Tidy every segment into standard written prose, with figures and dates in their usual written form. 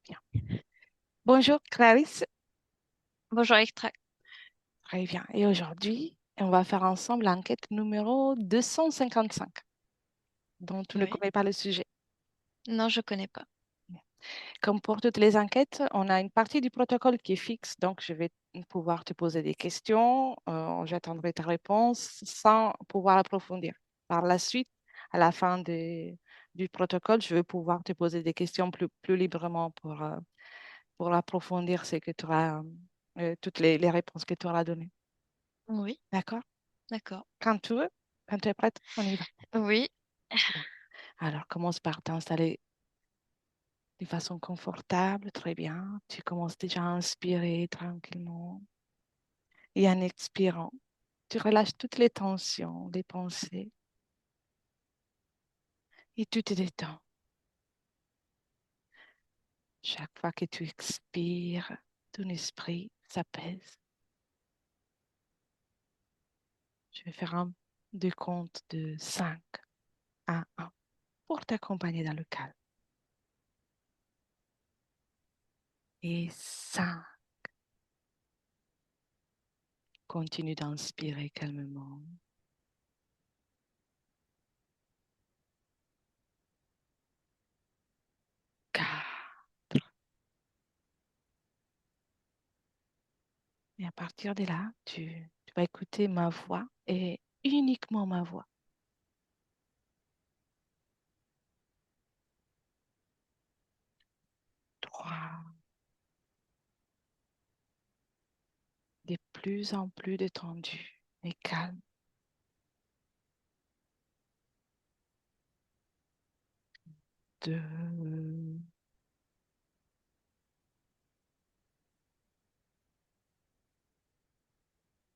Bien. Bonjour Clarisse. Bonjour Extra. Très bien. Et aujourd'hui, on va faire ensemble l'enquête numéro 255, dont tu ne Oui. connais pas le sujet. Non, je connais pas. Comme pour toutes les enquêtes, on a une partie du protocole qui est fixe, donc je vais pouvoir te poser des questions, j'attendrai ta réponse sans pouvoir approfondir. Par la suite, à la fin du protocole, je vais pouvoir te poser des questions plus librement pour approfondir ce que tu auras, toutes les réponses que tu auras données. Oui, D'accord? d'accord. Quand tu veux, quand tu es prête, on y va. Oui, Bien. Alors, commence par t'installer de façon confortable. Très bien. Tu commences déjà à inspirer tranquillement. Et en expirant, tu relâches toutes les tensions, les pensées et tu te détends. Chaque fois que tu expires, ton esprit s'apaise. Je vais faire un décompte de 5 à 1 pour t'accompagner dans le calme. Et 5. Continue d'inspirer calmement. 4. Et à partir de là, tu vas écouter ma voix et uniquement ma voix. 3. De plus en plus détendu et calme. 2.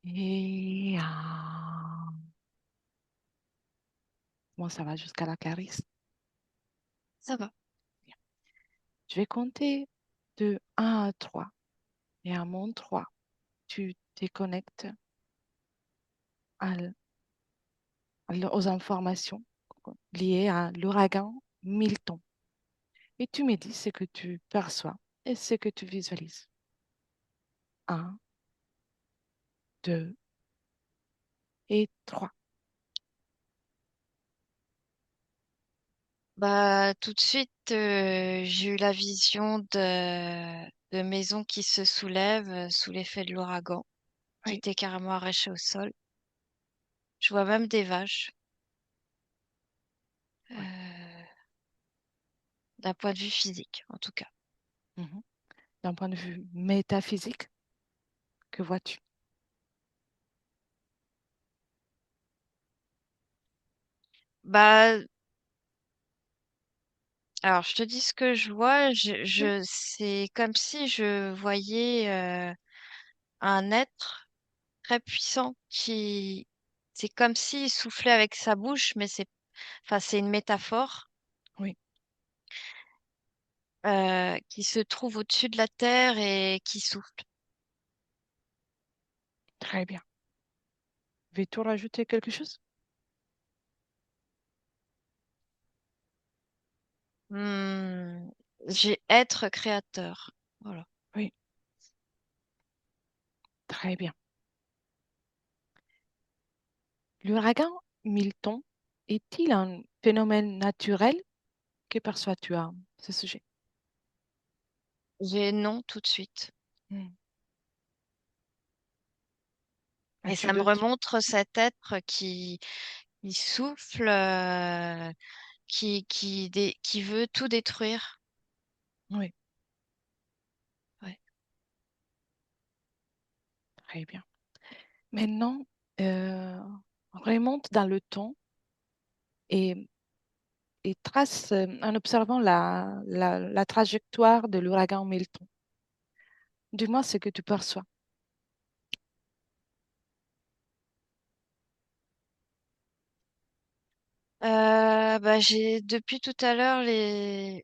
Et 1. Bon, ça va jusqu'à la Clarisse. ça va. Bien. Je vais compter de 1 à 3. Et à mon 3, tu te connectes à aux informations liées à l'ouragan Milton. Et tu me dis ce que tu perçois et ce que tu visualises. 1, 2 et 3. Bah, tout de suite, j'ai eu la vision de maisons qui se soulèvent sous l'effet de l'ouragan, qui Oui, étaient carrément arrachées au sol. Je vois même des vaches, oui. euh, d'un point de vue physique, en tout cas. Mhm. D'un point de vue métaphysique, que vois-tu? Bah, alors, je te dis ce que je vois. Oui, C'est comme si je voyais un être très puissant qui, c'est comme s'il soufflait avec sa bouche, mais enfin, c'est une métaphore, oui, qui se trouve au-dessus de la terre et qui souffle. très bien. Veux-tu rajouter quelque chose? Hmm, j'ai être créateur. Voilà. Oui, très bien. L'ouragan Milton est-il un phénomène naturel? Que perçois-tu à ce sujet? J'ai non tout de suite. Hmm. Et As-tu ça me d'autres? remontre cet être qui souffle, qui veut tout détruire. Oui, Ouais. très bien. Maintenant, euh, remonte dans le temps et, et trace, en observant la trajectoire de l'ouragan Milton. Dis-moi ce que tu perçois. Bah, j'ai depuis tout à l'heure les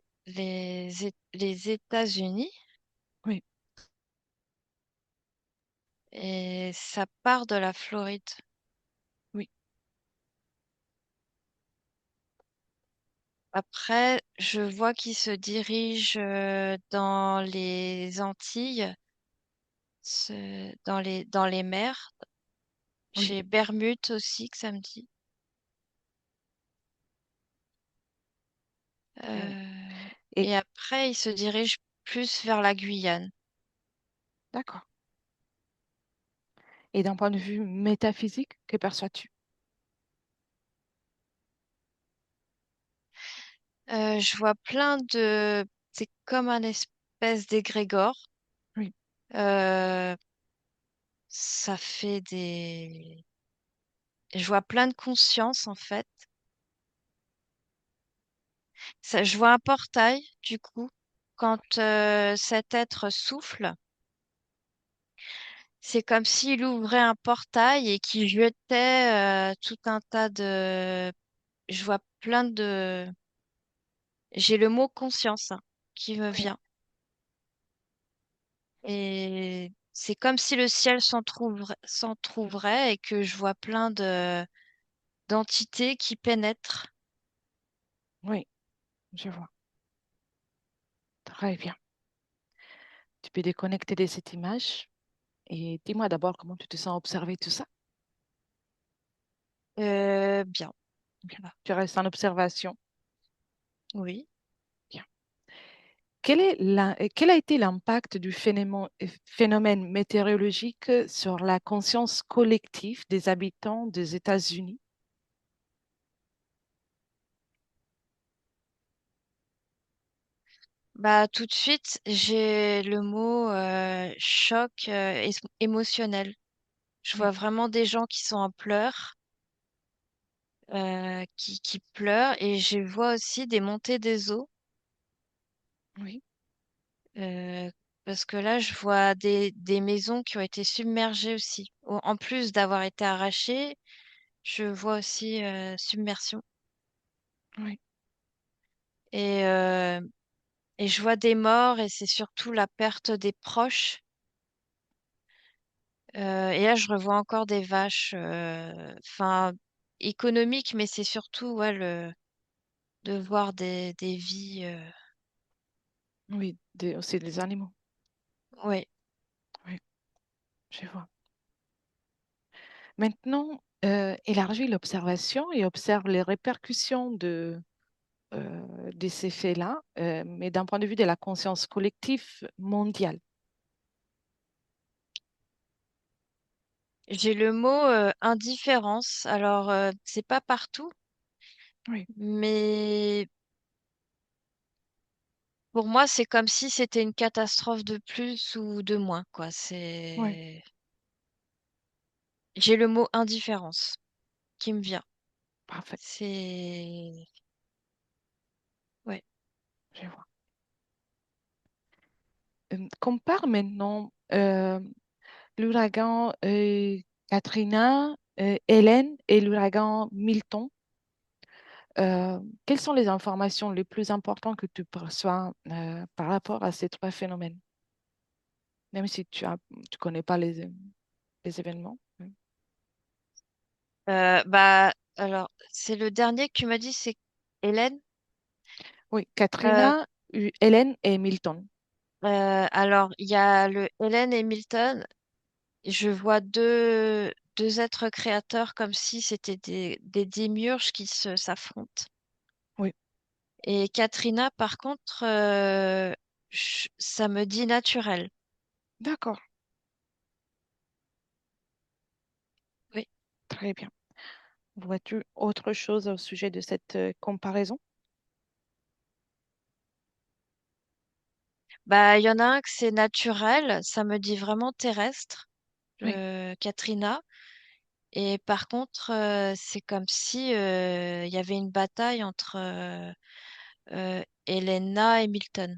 États-Unis Oui, et ça part de la Floride. oui, Après, je vois qu'il se dirige dans les Antilles, dans les mers. Oui. J'ai Bermude aussi que ça me dit. Mm. Euh, Et et après, il se dirige plus vers la Guyane. d'accord. Et d'un point de vue métaphysique, que perçois-tu? Je vois c'est comme un espèce d'égrégore. Oui, Euh, Ça fait je vois plein de conscience en fait. Je vois un portail du coup. Quand cet être souffle, c'est comme s'il ouvrait un portail et qu'il jetait tout un tas de. Je vois plein de. J'ai le mot conscience hein, qui me oui, vient. Et c'est comme si le ciel s'entrouvrait et que je vois plein de d'entités qui pénètrent. oui, je vois. Très bien. Tu peux déconnecter de cette image et dis-moi d'abord comment tu te sens observer tout ça. Bien. Bien. Voilà. Tu restes en observation. Oui. Bien. Quel a été l'impact du phénomène météorologique sur la conscience collective des habitants des États-Unis? Bah, tout de suite, j'ai le mot choc émotionnel. Je vois Oui, vraiment des gens qui sont en pleurs, qui pleurent, et je vois aussi des montées des eaux, oui, euh, parce que là, je vois des maisons qui ont été submergées aussi. En plus d'avoir été arrachées, je vois aussi submersion. oui, Et, euh, et je vois des morts, et c'est surtout la perte des proches. Et là, je revois encore des vaches, enfin, économiques, mais c'est surtout ouais, de voir des vies. oui, aussi des animaux. Ouais. Oui, je vois. Maintenant, élargis l'observation et observe les répercussions de ces faits-là, mais d'un point de vue de la conscience collective mondiale. J'ai le mot indifférence. Alors, c'est pas partout, Oui, mais pour moi, c'est comme si c'était une catastrophe de plus ou de moins, quoi. oui, J'ai le mot indifférence qui me vient. parfait, C'est, ouais. je vois. Compare maintenant l'ouragan Katrina, Hélène et l'ouragan Milton. Quelles sont les informations les plus importantes que tu perçois par rapport à ces trois phénomènes, même si tu connais pas les événements? Oui, Bah, alors, c'est le dernier que tu m'as dit, c'est Hélène. oui, Euh, Katrina, Hélène et Milton. alors, il y a le Hélène et Milton. Je vois deux êtres créateurs comme si c'était des démiurges s'affrontent. Oui, Et Katrina, par contre, ça me dit naturel. d'accord, Oui. très bien. Vois-tu autre chose au sujet de cette comparaison? Bah, il y en a un que c'est naturel, ça me dit vraiment terrestre, Oui, Katrina. Et par contre, c'est comme si il y avait une bataille entre Helena et Milton.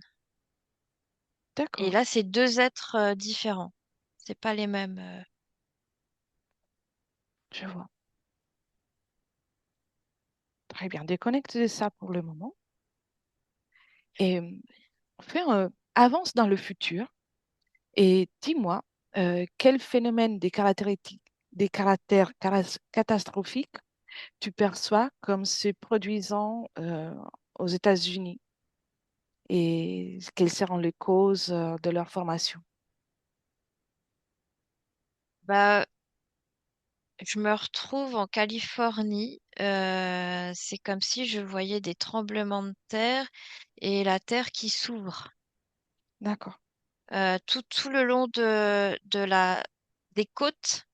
Et d'accord, là, c'est deux êtres différents. C'est pas les mêmes. je vois. Très bien, déconnecte de ça pour le moment et avance dans le futur et dis-moi quel phénomène des caractères catastrophiques tu perçois comme se produisant aux États-Unis et quelles seront les causes de leur formation. Bah, je me retrouve en Californie. C'est comme si je voyais des tremblements de terre et la terre qui s'ouvre. D'accord. Tout le long des côtes,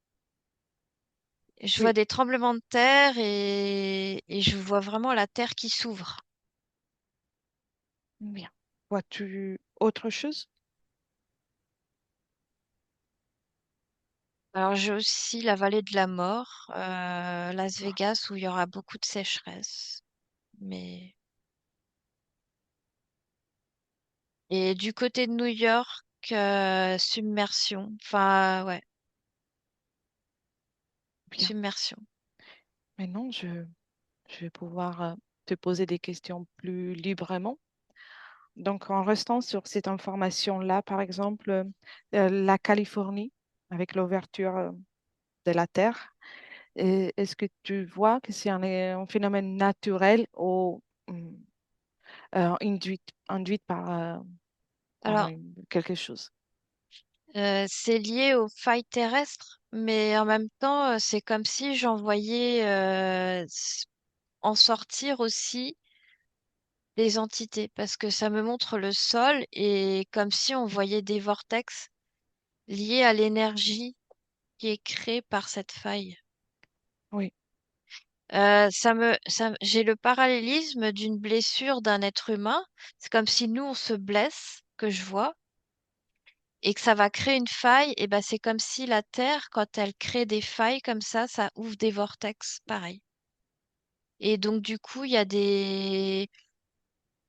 je vois Oui, des tremblements de terre et je vois vraiment la terre qui s'ouvre. bien. Vois-tu autre chose? Alors j'ai aussi la vallée de la mort, Las D'accord. Vegas, où il y aura beaucoup de sécheresse. Mais et du côté de New York, submersion. Enfin ouais, Bien. submersion. Maintenant, je vais pouvoir te poser des questions plus librement. Donc, en restant sur cette information-là, par exemple, la Californie, avec l'ouverture de la Terre, est-ce que tu vois que c'est un phénomène naturel ou induit par Alors quelque chose? c'est lié aux failles terrestres, mais en même temps, c'est comme si j'en voyais en sortir aussi des entités, parce que ça me montre le sol et comme si on voyait des vortex liés à l'énergie qui est créée par cette faille. Oui, J'ai le parallélisme d'une blessure d'un être humain. C'est comme si nous, on se blesse, que je vois, et que ça va créer une faille. Et ben, c'est comme si la Terre, quand elle crée des failles comme ça ouvre des vortex, pareil. Et donc, du coup,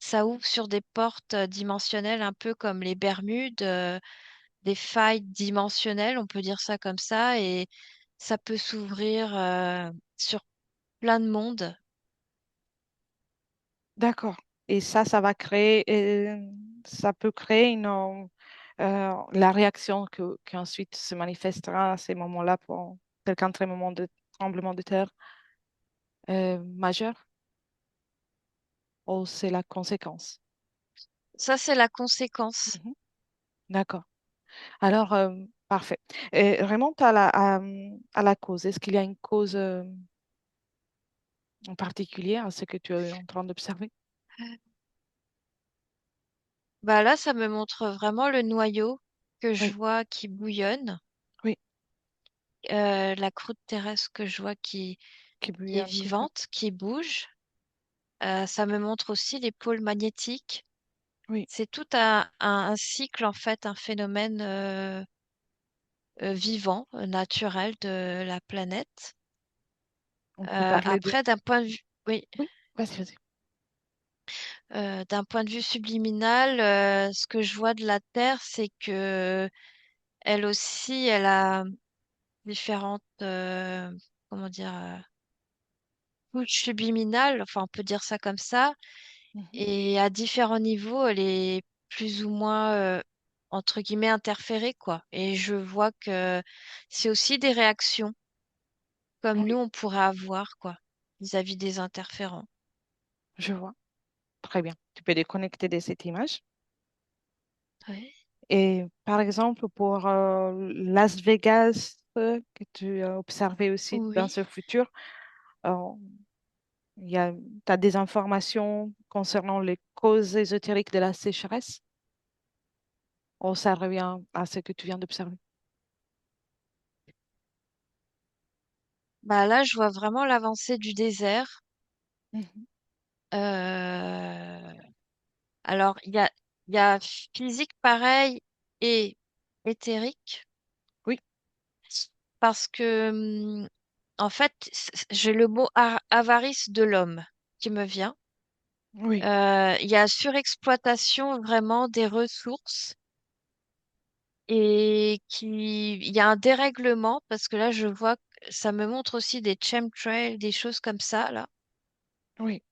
ça ouvre sur des portes dimensionnelles, un peu comme les Bermudes, des failles dimensionnelles, on peut dire ça comme ça, et ça peut s'ouvrir sur plein de mondes. d'accord. Et ça va créer, ça peut créer la réaction qui ensuite se manifestera à ces moments-là pour quelqu'un très moment de tremblement de terre majeur, ou c'est la conséquence? Ça, c'est la conséquence. Mhm. D'accord. Alors, parfait. Et remonte à la cause. Est-ce qu'il y a une cause en particulier à ce que tu es en train d'observer? Bah là, ça me montre vraiment le noyau que je Oui, vois qui bouillonne, oui, la croûte terrestre que je vois qui qui bouillait est un petit peu. vivante, qui bouge. Ça me montre aussi les pôles magnétiques. Oui, C'est tout un cycle, en fait, un phénomène vivant, naturel de la planète. on peut parler de... Après, d'un point de vue, oui, Oui, vas-y, vas-y. d'un point de vue subliminal, ce que je vois de la Terre, c'est que elle aussi, elle a différentes, comment dire, couches subliminales, enfin, on peut dire ça comme ça. Mhm. Et à différents niveaux, elle est plus ou moins, entre guillemets, interférée, quoi. Et je vois que c'est aussi des réactions, comme nous, Oui, on pourrait avoir, quoi, vis-à-vis des interférents. je vois. Très bien. Tu peux déconnecter de cette image. Ouais. Et par exemple, pour Las Vegas, que tu as observé aussi dans Oui. ce futur, euh, tu as des informations concernant les causes ésotériques de la sécheresse? Ou ça revient à ce que tu viens d'observer? Bah là, je vois vraiment l'avancée du désert. Mhm. Euh, alors, il y a physique pareil et éthérique, Oui, parce que, en fait, j'ai le mot avarice de l'homme qui me vient. oui, Il y a surexploitation vraiment des ressources et il y a un dérèglement parce que là, je vois que ça me montre aussi des chemtrails, des choses comme ça, là. oui,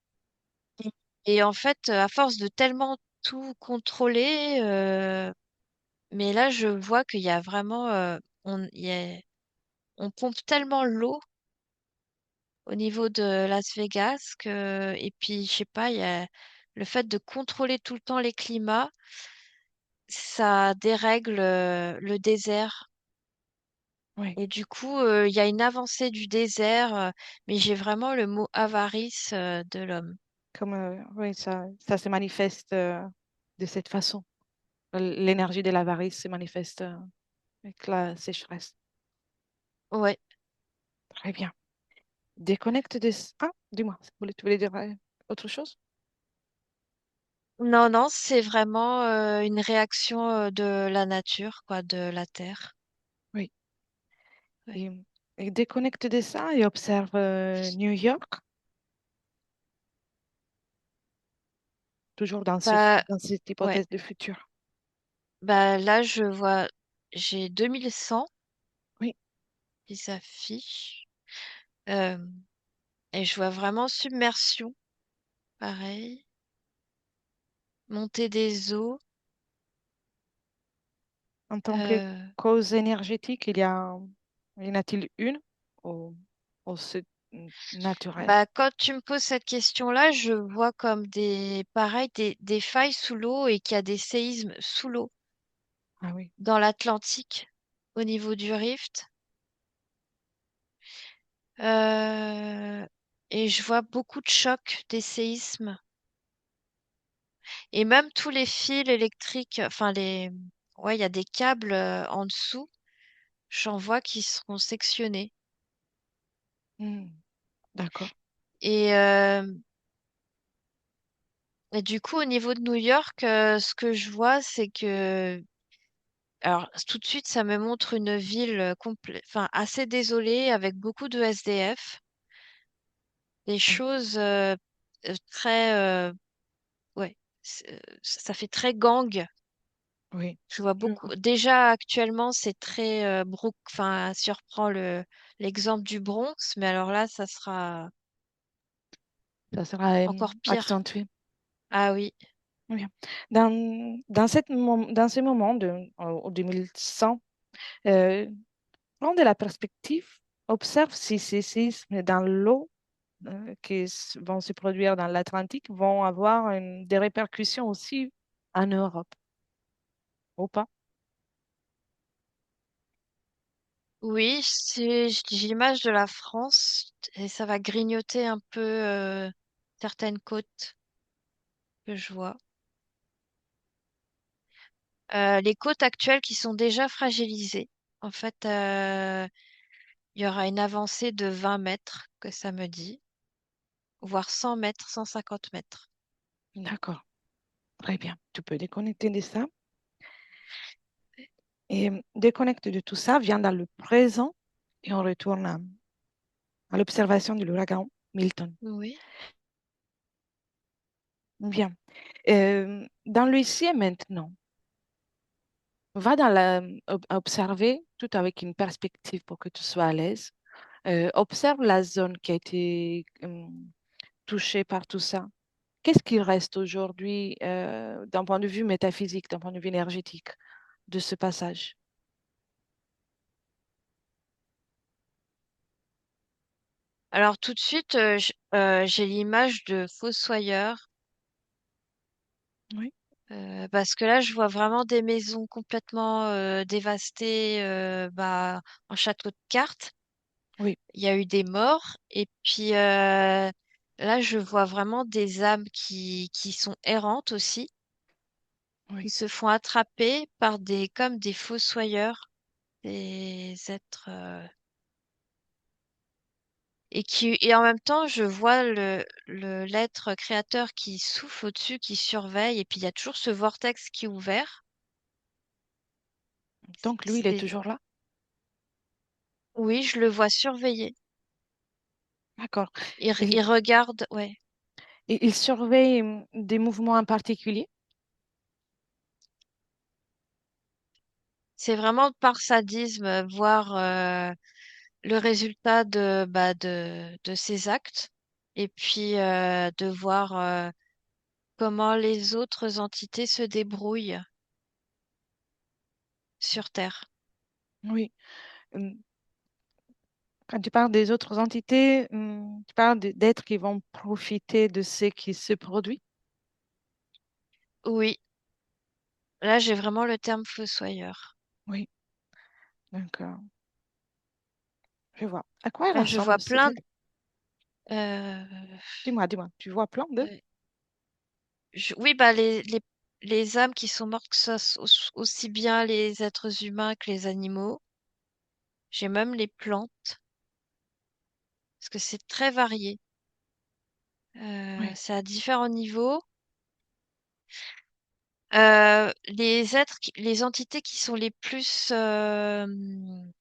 Et en fait, à force de tellement tout contrôler, mais là, je vois qu'il y a vraiment, on pompe tellement l'eau au niveau de Las Vegas et puis je sais pas, il y a le fait de contrôler tout le temps les climats, ça dérègle le désert. Oui, Et du coup, il y a une avancée du désert, mais j'ai vraiment le mot avarice de l'homme. comme oui, ça se manifeste de cette façon. L'énergie de l'avarice se manifeste avec la sécheresse. Ouais. Très bien. Déconnecte de... Ah, dis-moi, tu voulais dire autre chose? Non, non, c'est vraiment une réaction de la nature, quoi, de la terre. Oui. Ouais. Et, et déconnecte de ça et observe New York, toujours Bah, dans cette ouais. hypothèse de futur. Bah, là, je vois, j'ai 2100 Oui, qui s'affichent. euh, et je vois vraiment submersion, pareil. Montée des eaux. en tant que euh, cause énergétique, y en a-t-il une ou, ou c'est naturel? Bah, quand tu me poses cette question-là, je vois comme pareil, des failles sous l'eau et qu'il y a des séismes sous l'eau Ah oui. dans l'Atlantique au niveau du rift. Euh, et je vois beaucoup de chocs, des séismes. Et même tous les fils électriques, ouais, il y a des câbles en dessous. J'en vois qui seront sectionnés. Hmm, d'accord. Et, et du coup, au niveau de New York, ce que je vois, c'est que alors, tout de suite, ça me montre une ville enfin, assez désolée avec beaucoup de SDF, des Oui, choses très, ouais, ça fait très gang. oui. Je vois Je beaucoup. vois. Déjà, actuellement, c'est très enfin, si on reprend l'exemple du Bronx, mais alors là, ça sera Ça sera encore pire. accentué. Ah oui, Oui. Dans ces moments au 2100, prends de la perspective, observe si ces séismes dans l'eau vont se produire dans l'Atlantique vont avoir des répercussions aussi en Europe, ou pas? oui, j'ai l'image de la France et ça va grignoter un peu certaines côtes que je vois. Les côtes actuelles qui sont déjà fragilisées. En fait, il y aura une avancée de 20 mètres, que ça me dit, voire 100 mètres, 150 mètres. D'accord, très bien. Tu peux déconnecter de ça. Et déconnecter de tout ça, vient dans le présent et on retourne à l'observation de l'ouragan Milton. Oui. Bien. Dans le ici et maintenant, va observer tout avec une perspective pour que tu sois à l'aise. Observe la zone qui a été touchée par tout ça. Qu'est-ce qu'il reste aujourd'hui d'un point de vue métaphysique, d'un point de vue énergétique de ce passage? Alors tout de suite, j'ai l'image de Fossoyeur, Oui, parce que là, je vois vraiment des maisons complètement dévastées, bah, en château de cartes. oui, Il y a eu des morts, et puis là, je vois vraiment des âmes qui sont errantes aussi, qui oui. se font attraper par comme des fossoyeurs, des êtres, et en même temps, je vois l'être créateur qui souffle au-dessus, qui surveille, et puis il y a toujours ce vortex qui est ouvert. Donc lui, il est C'est, toujours là. oui, je le vois surveiller. D'accord. Il regarde, ouais. Il surveille des mouvements en particulier. C'est vraiment par sadisme, voir le résultat de ses actes, et puis de voir comment les autres entités se débrouillent sur Terre. Oui. Hum, Quand tu parles des autres entités, tu parles d'êtres qui vont profiter de ce qui se produit? Oui, là j'ai vraiment le terme fossoyeur. Oui, donc je vois. À quoi il Là, je ressemble vois cet plein être? euh, Dis-moi, tu vois plein de? euh, oui, bah les âmes qui sont mortes, que ce soit aussi bien les êtres humains que les animaux. J'ai même les plantes, parce que c'est très varié. Oui, C'est à différents niveaux. Les entités qui sont les plus, on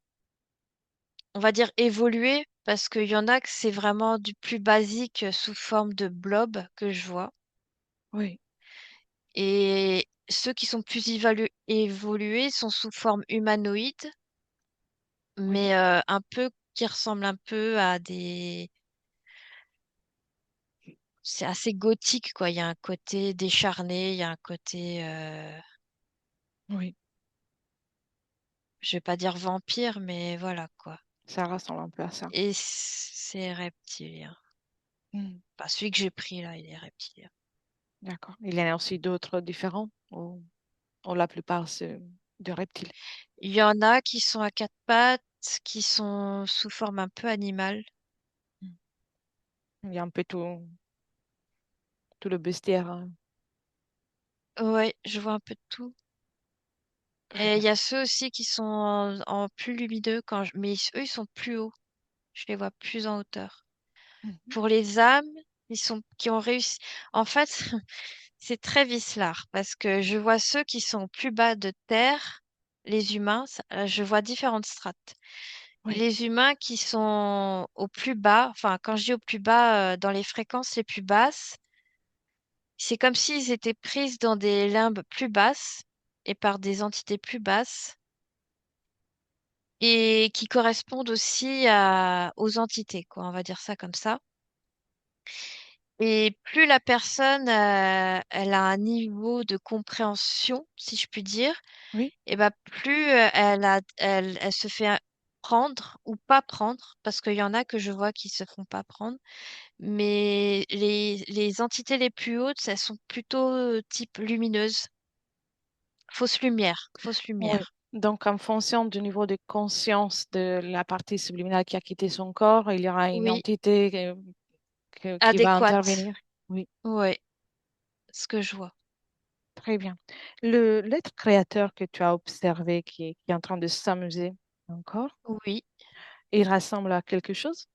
va dire, évoluées, parce qu'il y en a que c'est vraiment du plus basique sous forme de blob que je vois. oui, Et ceux qui sont plus évolués sont sous forme humanoïde, oui, mais un peu qui ressemblent un peu à des. C'est assez gothique, quoi. Il y a un côté décharné, il y a un côté, oui. je vais pas dire vampire, mais voilà, quoi. Ça ressemble un peu à ça. Et c'est reptilien. Hmm, Enfin, celui que j'ai pris là, il est reptilien. d'accord. Il y en a aussi d'autres différents, ou la plupart, c'est de reptiles. Il y en a qui sont à quatre pattes, qui sont sous forme un peu animale. Hmm. Il y a un peu tout le bestiaire, hein. Ouais, je vois un peu de tout. Très Et il bien. y a ceux aussi qui sont en plus lumineux mais eux, ils sont plus hauts. Je les vois plus en hauteur. Mhm. Pour les âmes, qui ont réussi. En fait, c'est très vicelard parce que je vois ceux qui sont plus bas de terre, les humains, je vois différentes strates. Oui, Les humains qui sont au plus bas, enfin, quand je dis au plus bas, dans les fréquences les plus basses, c'est comme s'ils étaient pris dans des limbes plus basses et par des entités plus basses et qui correspondent aussi aux entités, quoi, on va dire ça comme ça. Et plus la personne, elle a un niveau de compréhension, si je puis dire, oui, et ben plus elle se fait prendre ou pas prendre, parce qu'il y en a que je vois qui se font pas prendre. Mais les entités les plus hautes, elles sont plutôt type lumineuse, fausse lumière, fausse oui. lumière. Donc, en fonction du niveau de conscience de la partie subliminale qui a quitté son corps, il y aura une Oui, entité qui va adéquate. intervenir. Oui, Ouais, ce que je vois. très bien. L'être créateur que tu as observé qui est en train de s'amuser encore, Oui. il ressemble à quelque chose?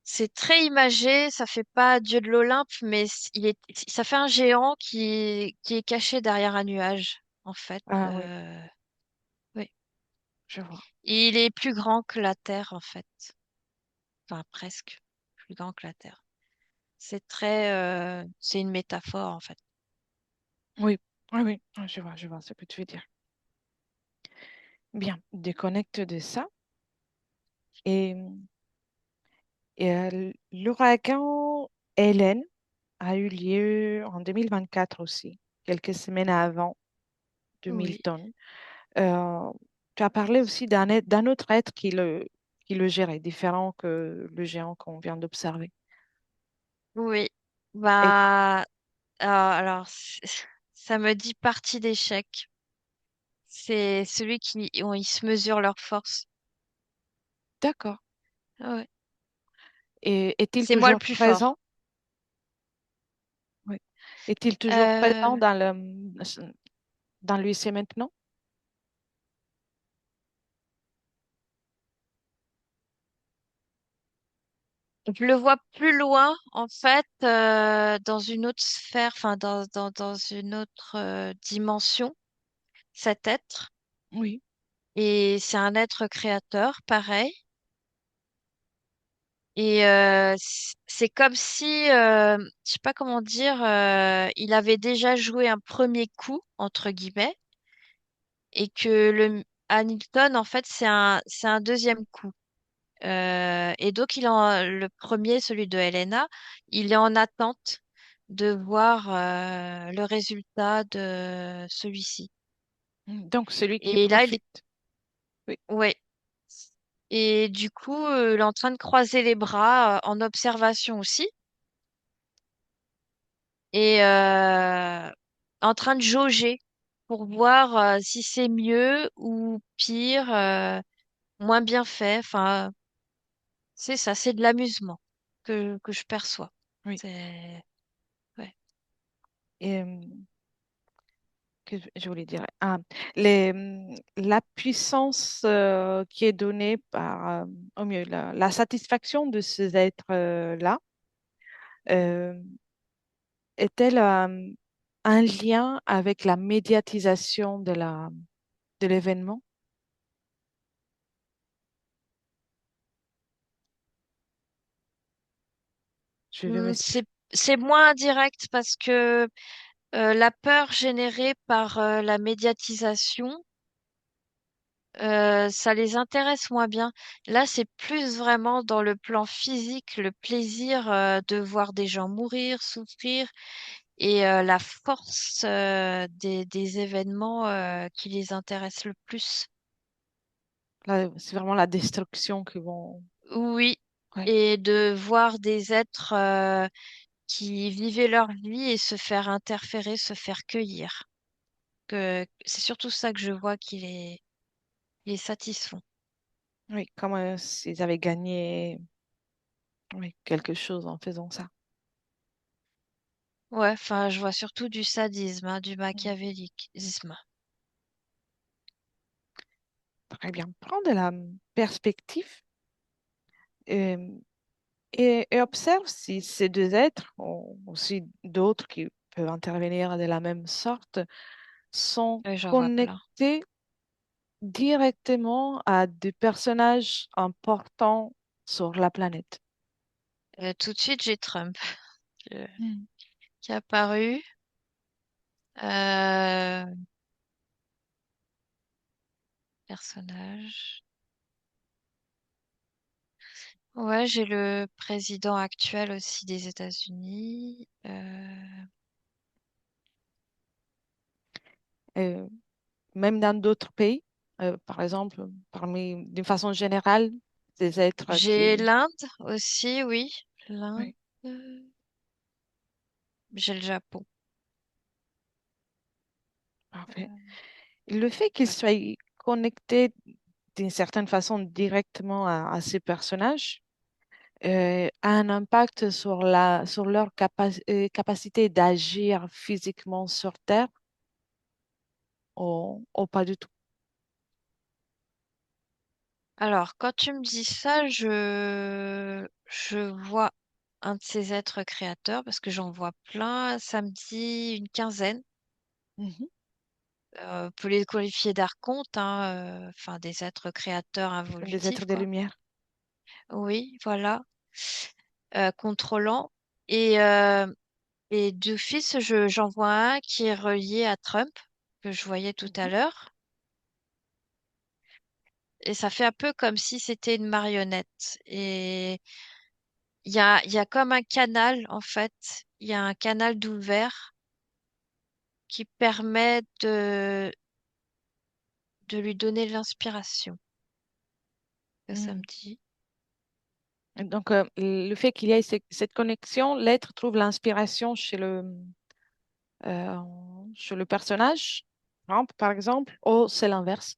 C'est très imagé, ça fait pas Dieu de l'Olympe, mais ça fait un géant qui est caché derrière un nuage, en fait. Ah oui, Oui. je vois. Il est plus grand que la Terre, en fait. Enfin, presque plus grand que la Terre. C'est une métaphore, en fait. Oui, oui, oui, ah, je vois ce que tu veux dire. Bien, déconnecte de ça. Et, l'ouragan Hélène a eu lieu en 2024 aussi, quelques semaines avant de Oui. Milton. Euh, Tu as parlé aussi d'un autre être qui le gérait, différent que le géant qu'on vient d'observer. Oui. Et Bah, alors, ça me dit partie d'échec. C'est celui où ils se mesurent leur force. d'accord. Ah ouais. Et est-il C'est moi le toujours plus fort. présent? Oui. Est-il toujours présent Euh, dans l'UIC maintenant? je le vois plus loin, en fait, dans une autre sphère, enfin, dans une autre dimension, cet être. Oui. Et c'est un être créateur, pareil. Et c'est comme si, je sais pas comment dire, il avait déjà joué un premier coup, entre guillemets, et que le Hamilton, en fait, c'est un deuxième coup. Et donc, le premier, celui de Helena, il est en attente de voir le résultat de celui-ci. Donc celui qui Et là, profite. Oui. ouais. Et du coup, il est en train de croiser les bras en observation aussi. Et en train de jauger pour voir si c'est mieux ou pire, moins bien fait. Enfin, c'est ça, c'est de l'amusement que je perçois. Oui. C'est ouais. Et, que je voulais dire, la puissance qui est donnée par, au mieux, la satisfaction de ces êtres-là, euh, est-elle un lien avec la médiatisation de l'événement? Je vais Hmm, m'expliquer. c'est moins indirect parce que la peur générée par la médiatisation, ça les intéresse moins bien. Là, c'est plus vraiment dans le plan physique, le plaisir de voir des gens mourir, souffrir et la force des événements qui les intéressent le plus. Là, c'est vraiment la destruction qui vont. Oui, Ouais, et de voir des êtres qui vivaient leur vie et se faire interférer, se faire cueillir. Que c'est surtout ça que je vois qui les satisfont. oui, comme s'ils avaient gagné, oui, quelque chose en faisant ça. Ouais, enfin, je vois surtout du sadisme, hein, du Mm. machiavélisme. Très bien. Prends de la perspective euh, et observe si ces deux êtres, ou aussi d'autres qui peuvent intervenir de la même sorte, sont J'en vois plein. connectés directement à des personnages importants sur la planète. Tout de suite, j'ai Trump euh, Mm. qui est apparu. Euh, personnage. Ouais, j'ai le président actuel aussi des États-Unis. Euh, Même dans d'autres pays, par exemple, d'une façon générale, des êtres J'ai qui. l'Inde aussi, oui. L'Inde. Oui, J'ai le Japon. parfait. Le fait qu'ils soient connectés d'une certaine façon directement à ces personnages a un impact sur leur capacité d'agir physiquement sur Terre ou pas du tout. Alors, quand tu me dis ça, je vois un de ces êtres créateurs parce que j'en vois plein. Ça me dit une quinzaine. Mhm. On peut les qualifier d'archontes, hein, enfin des êtres créateurs Des êtres involutifs, de quoi. lumière. Oui, voilà, contrôlant. Et d'office, j'en vois un qui est relié à Trump, que je voyais tout à Mhm. l'heure. Et ça fait un peu comme si c'était une marionnette. Et il y a comme un canal, en fait. Il y a un canal d'ouvert qui permet de lui donner de l'inspiration, que ça me Mm. dit. Donc, le fait qu'il y ait cette connexion, l'être trouve l'inspiration euh, chez le personnage, Trump, par exemple, ou c'est l'inverse.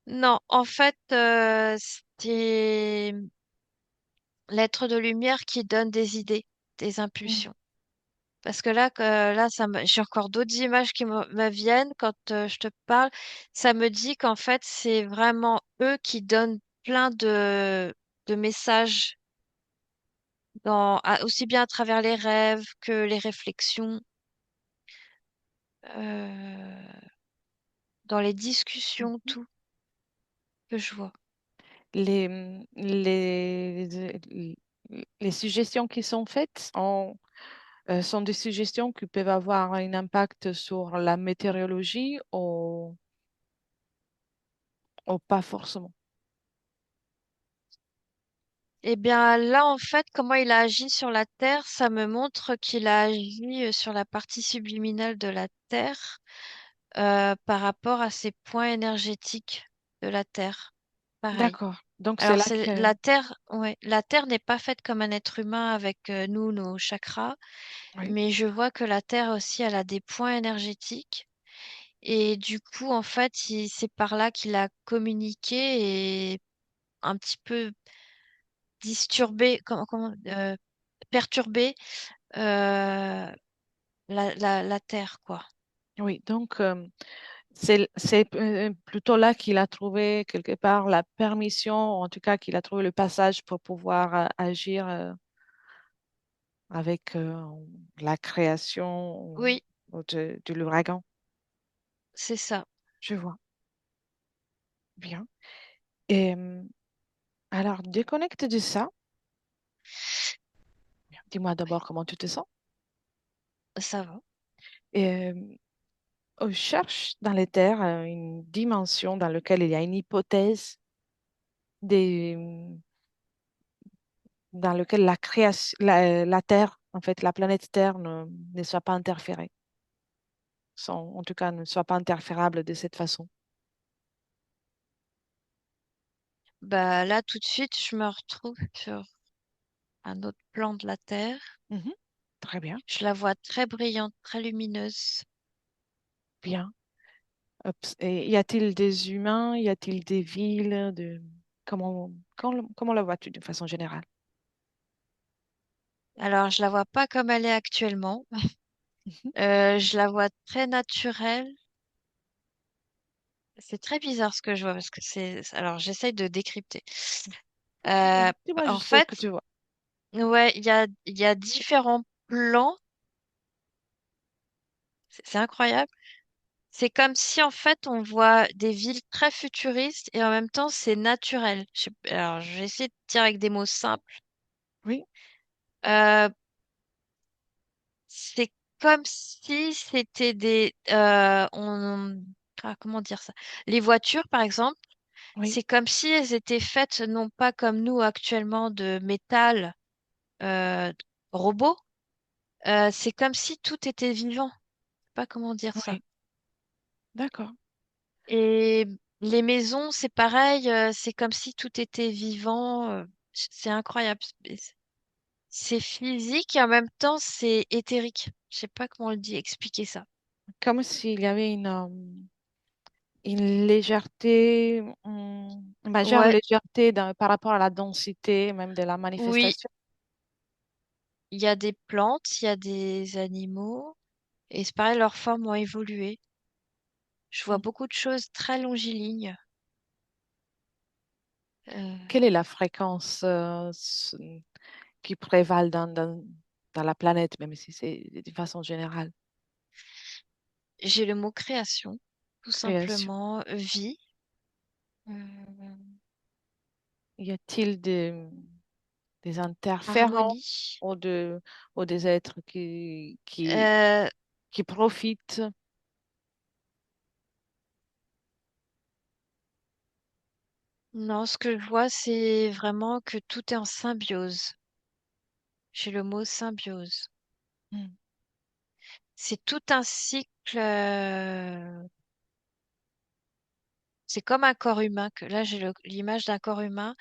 Non, en fait, c'est l'être de lumière qui donne des idées, des Mm. impulsions. Parce que là, j'ai encore d'autres images qui me viennent quand je te parle. Ça me dit qu'en fait, c'est vraiment eux qui donnent plein de messages aussi bien à travers les rêves que les réflexions, euh, dans les discussions, Mhm. tout que je vois. Les, les suggestions qui sont faites sont des suggestions qui peuvent avoir un impact sur la météorologie ou pas forcément. Eh bien, là, en fait, comment il a agi sur la Terre, ça me montre qu'il a agi sur la partie subliminale de la Terre par rapport à ses points énergétiques. de la Terre. Pareil. D'accord. Donc c'est Alors, là c'est que... la Terre, ouais, la Terre n'est pas faite comme un être humain avec nous, nos chakras, Oui, mais je vois que la Terre aussi, elle a des points énergétiques. Et du coup, en fait, c'est par là qu'il a communiqué et un petit peu disturbé, perturbé la Terre, quoi. oui. Donc c'est plutôt là qu'il a trouvé quelque part la permission, en tout cas qu'il a trouvé le passage pour pouvoir agir avec la création Oui, de l'ouragan. c'est ça. Je vois. Bien. Et alors, déconnecte de ça. Dis-moi d'abord comment tu te sens. Ça va. Et cherche dans les terres une dimension dans laquelle il y a une hypothèse des, dans laquelle la création, la Terre, en fait, la planète Terre ne soit pas interférée, en tout cas ne soit pas interférable de cette façon. Bah là, tout de suite, je me retrouve sur un autre plan de la Terre. Mhm. Très bien, Je la vois très brillante, très lumineuse. bien. Et y a-t-il des humains, y a-t-il des villes, comment la vois-tu de façon générale? Alors, je la vois pas comme elle est actuellement. Mhm. Je la vois très naturelle. C'est très bizarre ce que je vois parce que Alors, j'essaye de décrypter. Euh, Dis-moi En juste ce que fait, tu vois. ouais, il y a différents plans. C'est incroyable. C'est comme si en fait on voit des villes très futuristes et en même temps c'est naturel. Alors, je vais essayer de dire avec des mots simples. Oui, Euh, c'est comme si c'était comment dire ça? Les voitures, par exemple, oui, c'est comme si elles étaient faites non pas comme nous actuellement de métal, euh, robot. C'est comme si tout était vivant. Je sais pas comment dire ça. oui, d'accord. Et les maisons, c'est pareil. C'est comme si tout était vivant. C'est incroyable. C'est physique et en même temps c'est éthérique. Je sais pas comment expliquer ça. Comme s'il y avait une légèreté, une majeure Ouais, légèreté par rapport à la densité même de la oui, manifestation. il y a des plantes, il y a des animaux, et c'est pareil, leurs formes ont évolué. Je vois Mm. beaucoup de choses très longilignes. Euh, Quelle est la fréquence qui prévale dans la planète, même si c'est de façon générale? j'ai le mot création, tout Création. simplement, vie, Y a-t-il des interférences harmonie. ou, ou des êtres Euh, qui profitent? non, ce que je vois, c'est vraiment que tout est en symbiose. J'ai le mot symbiose. Mm. C'est tout un cycle. C'est comme un corps humain, que là j'ai l'image d'un corps humain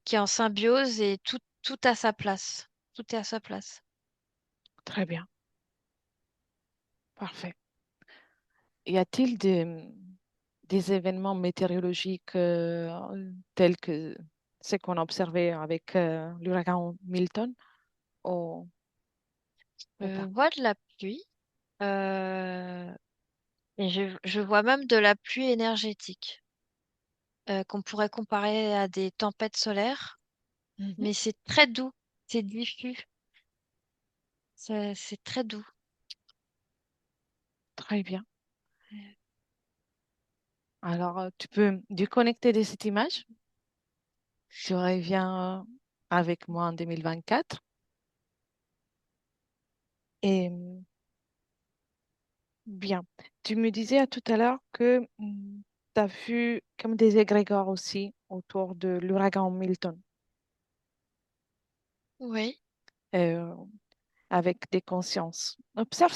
qui est en symbiose et tout à sa place. Tout est à sa place. Très bien, parfait. Y a-t-il des événements météorologiques tels que ce qu'on a observé avec l'ouragan Milton ou, ou Je pas? vois de la pluie euh, et je vois même de la pluie énergétique qu'on pourrait comparer à des tempêtes solaires, Mhm. mais c'est très doux, c'est diffus, c'est très doux. Très bien. Alors, tu peux déconnecter de cette image. Tu reviens avec moi en 2024. Et bien, tu me disais à tout à l'heure que tu as vu comme des égrégores aussi autour de l'ouragan Milton, Oui. euh, avec des consciences. Observe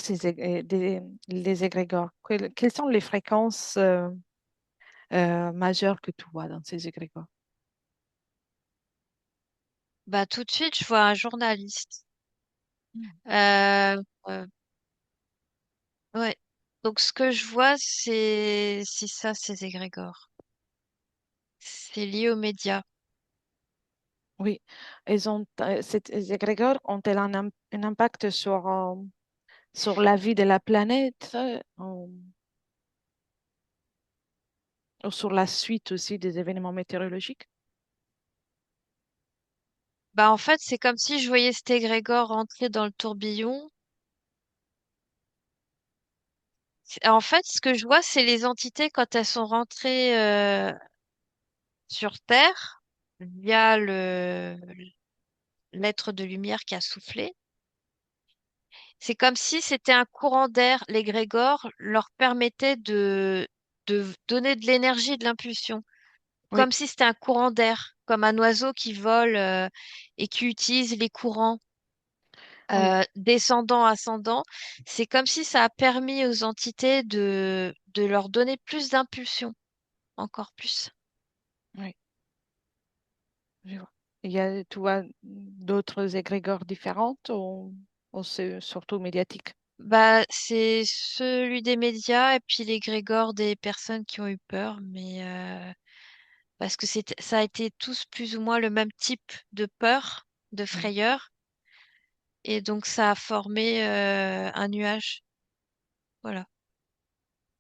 les égrégores. Quelles sont les fréquences majeur que tu vois dans ces égrégores? Bah, tout de suite, je vois un journaliste. Mm. Euh, euh, ouais. Donc, ce que je vois, c'est ça, ces égrégores. C'est lié aux médias. Oui, ces égrégores ont-elles un impact sur la vie de la planète ou sur la suite aussi des événements météorologiques? Bah, en fait, c'est comme si je voyais cet égrégore rentrer dans le tourbillon. En fait, ce que je vois, c'est les entités quand elles sont rentrées sur Terre via l'être de lumière qui a soufflé. C'est comme si c'était un courant d'air. L'égrégore leur permettait de donner de l'énergie et de l'impulsion. Oui, Comme si c'était un courant d'air, comme un oiseau qui vole et qui utilise les courants oui, descendant, ascendant. C'est comme si ça a permis aux entités de leur donner plus d'impulsion, encore plus. oui, je vois. Tu vois d'autres égrégores différentes ou c'est surtout médiatique? Bah, c'est celui des médias et puis l'égrégore des personnes qui ont eu peur, mais parce que ça a été tous plus ou moins le même type de peur, de Oui, frayeur, et donc ça a formé un nuage. Voilà.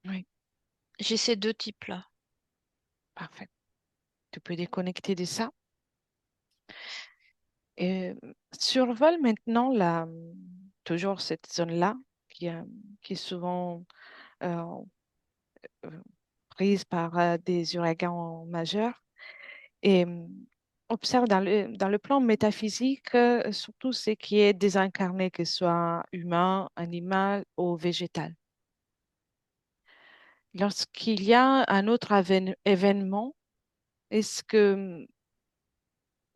oui, J'ai ces deux types-là. parfait. Tu peux déconnecter de ça. Et survole maintenant toujours cette zone-là qui est souvent euh, euh, prise par des ouragans majeurs et observe dans le plan métaphysique surtout ce qui est désincarné, que ce soit humain, animal ou végétal. Lorsqu'il y a un autre événement, est-ce que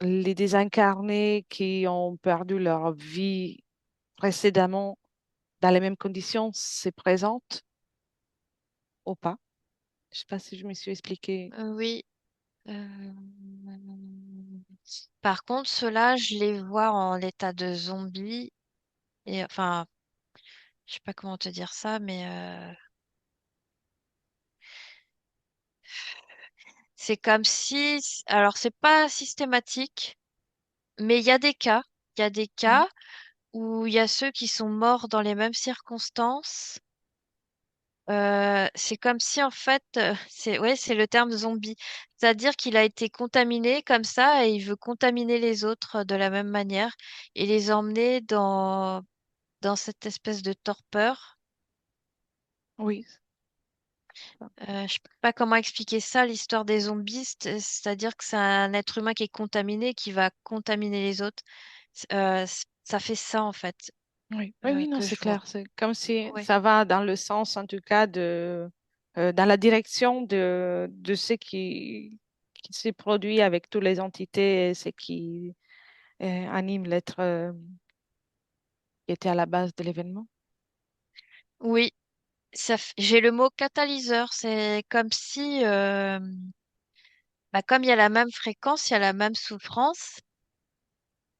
les désincarnés qui ont perdu leur vie précédemment dans les mêmes conditions se présentent ou pas? Je ne sais pas si je me suis expliquée. Oui. Par contre, ceux-là, je les vois en état de zombie. Et enfin, je sais pas comment te dire ça, mais c'est comme si, alors c'est pas systématique, mais il y a des cas. Il y a des Oui, cas où il y a ceux qui sont morts dans les mêmes circonstances. C'est comme si en fait, c'est ouais, c'est le terme zombie. C'est-à-dire qu'il a été contaminé comme ça et il veut contaminer les autres de la même manière et les emmener dans cette espèce de torpeur. oui, Je sais pas comment expliquer ça, l'histoire des zombies, c'est-à-dire que c'est un être humain qui est contaminé qui va contaminer les autres. Ça fait ça en fait oui, oui, oui, non, que c'est je vois. clair. C'est comme si Ouais. ça va dans le sens, en tout cas, dans la direction de ce qui s'est produit avec toutes les entités et ce qui anime l'être qui était à la base de l'événement. Oui, j'ai le mot catalyseur. C'est comme si, bah, comme il y a la même fréquence, il y a la même souffrance.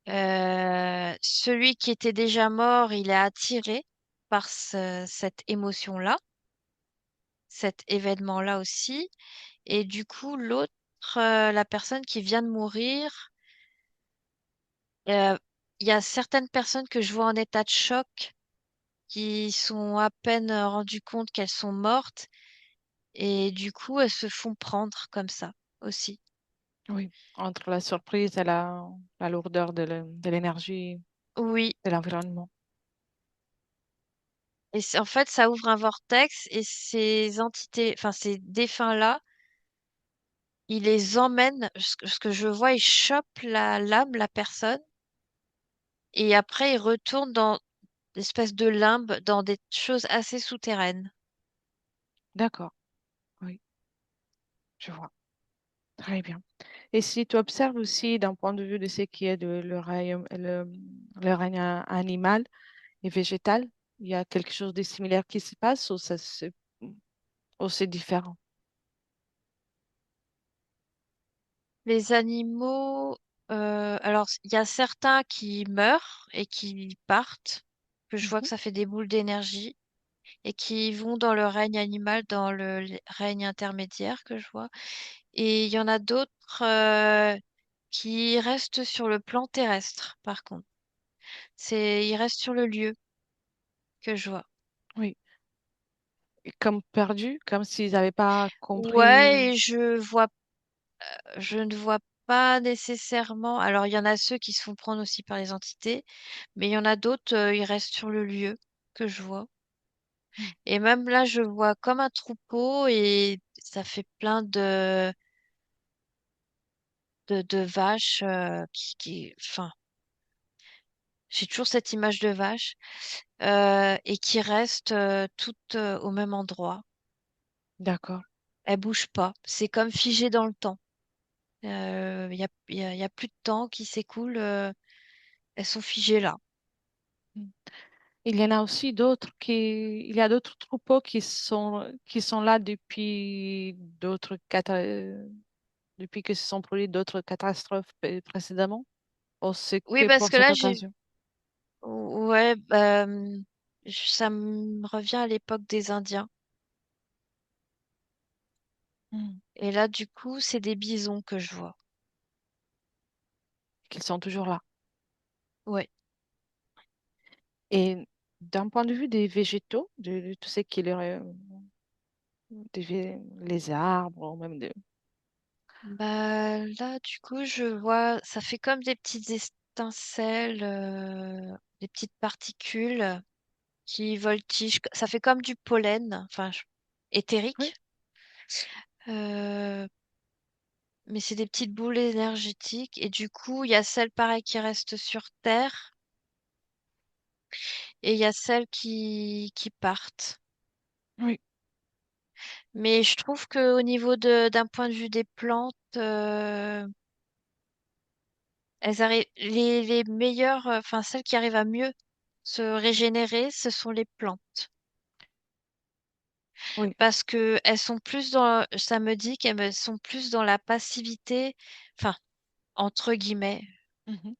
Celui qui était déjà mort, il est attiré par cette émotion-là, cet événement-là aussi. Et du coup, l'autre, la personne qui vient de mourir, euh, il y a certaines personnes que je vois en état de choc qui sont à peine rendues compte qu'elles sont mortes et du coup, elles se font prendre comme ça aussi. Oui, entre la surprise et la lourdeur de l'énergie Oui, de l'environnement. et en fait, ça ouvre un vortex et ces entités, enfin ces défunts-là, ils les emmènent, ce que je vois, ils chopent l'âme, la personne, et après ils retournent dans l'espèce de limbe, dans des choses assez souterraines. D'accord, oui, je vois. Très bien. Et si tu observes aussi d'un point de vue de ce qui est le règne animal et végétal, il y a quelque chose de similaire qui se passe ou c'est différent? Les animaux, alors il y a certains qui meurent et qui partent, que je vois que Mhm. ça fait des boules d'énergie, et qui vont dans le règne animal, dans le règne intermédiaire que je vois. Et il y en a d'autres qui restent sur le plan terrestre, par contre. Ils restent sur le lieu que je vois. Oui, et comme perdus, comme s'ils n'avaient pas compris. Ouais, et je ne vois pas nécessairement. Alors, il y en a ceux qui se font prendre aussi par les entités, mais il y en a d'autres, ils restent sur le lieu que je vois. Mm. Et même là, je vois comme un troupeau et ça fait plein de vaches enfin, j'ai toujours cette image de vache et qui restent toutes au même endroit. D'accord. Elles bougent pas. C'est comme figé dans le temps. Il y a plus de temps qui s'écoule. Elles sont figées là. Mm. Il y en a aussi d'autres il y a d'autres troupeaux qui sont là depuis que se sont produites d'autres catastrophes précédemment. Ou c'est Oui, que parce pour que cette là, occasion? ouais, ça me revient à l'époque des Indiens. Mm. Et là, du coup, c'est des bisons que je vois. Qu'ils sont toujours là. Ouais. Et d'un point de vue des végétaux, de tout ce qui est les arbres, ou même Bah là, du coup, je vois, ça fait comme des petites étincelles, des petites particules qui voltigent. Ça fait comme du pollen, enfin, oui, éthérique. Euh, mais c'est des petites boules énergétiques. Et du coup, il y a celles, pareil, qui restent sur Terre et il y a celles qui partent. oui. Mais je trouve que au niveau d'un point de vue des plantes, elles arrivent, les meilleures, enfin, celles qui arrivent à mieux se régénérer, ce sont les plantes. Oui. Parce que elles sont plus dans, ça me dit sont plus dans la passivité, enfin, entre guillemets. Mhm.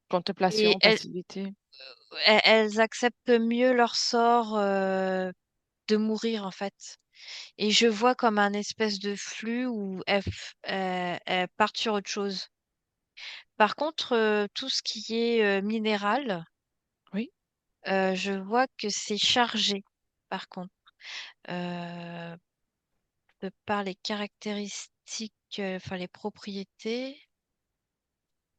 Et Contemplation, passivité. elles acceptent mieux leur sort, de mourir, en fait. Et je vois comme un espèce de flux où elles partent sur autre chose. Par contre, tout ce qui est minéral, Oui, je vois que c'est chargé. Par contre, euh, de par les caractéristiques, enfin les propriétés,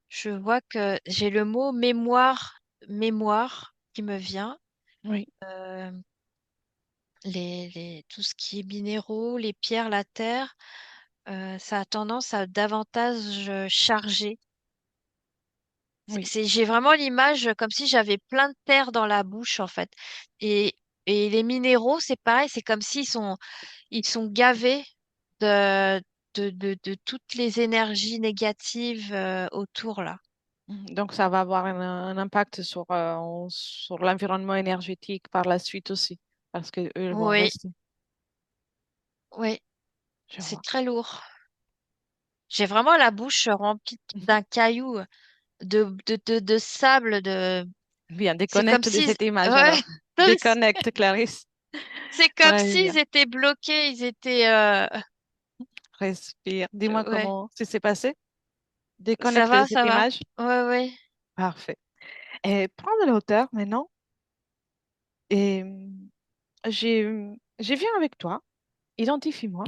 je vois que j'ai le mot mémoire qui me vient. oui. Euh, tout ce qui est minéraux, les pierres, la terre, ça a tendance à davantage charger. Oui. J'ai vraiment l'image comme si j'avais plein de terre dans la bouche, en fait. Et, et les minéraux, c'est pareil, c'est comme ils sont gavés de, de toutes les énergies négatives autour, là. Mhm. Donc, ça va avoir un impact sur l'environnement énergétique par la suite aussi, parce qu'eux, ils vont Oui, rester. oui, Je c'est vois. très lourd. J'ai vraiment la bouche remplie Mhm. d'un caillou, de sable, Bien, c'est comme déconnecte de si, cette image ouais, alors. Déconnecte, Clarisse. c'est comme Très s'ils bien. étaient bloqués, ils étaient, Respire. Dis-moi ouais. comment ça s'est passé. Ça Déconnecte de va, cette ça va. image. Ouais, ouais, Parfait. Et prends de la hauteur maintenant. Et je viens avec toi. Identifie-moi.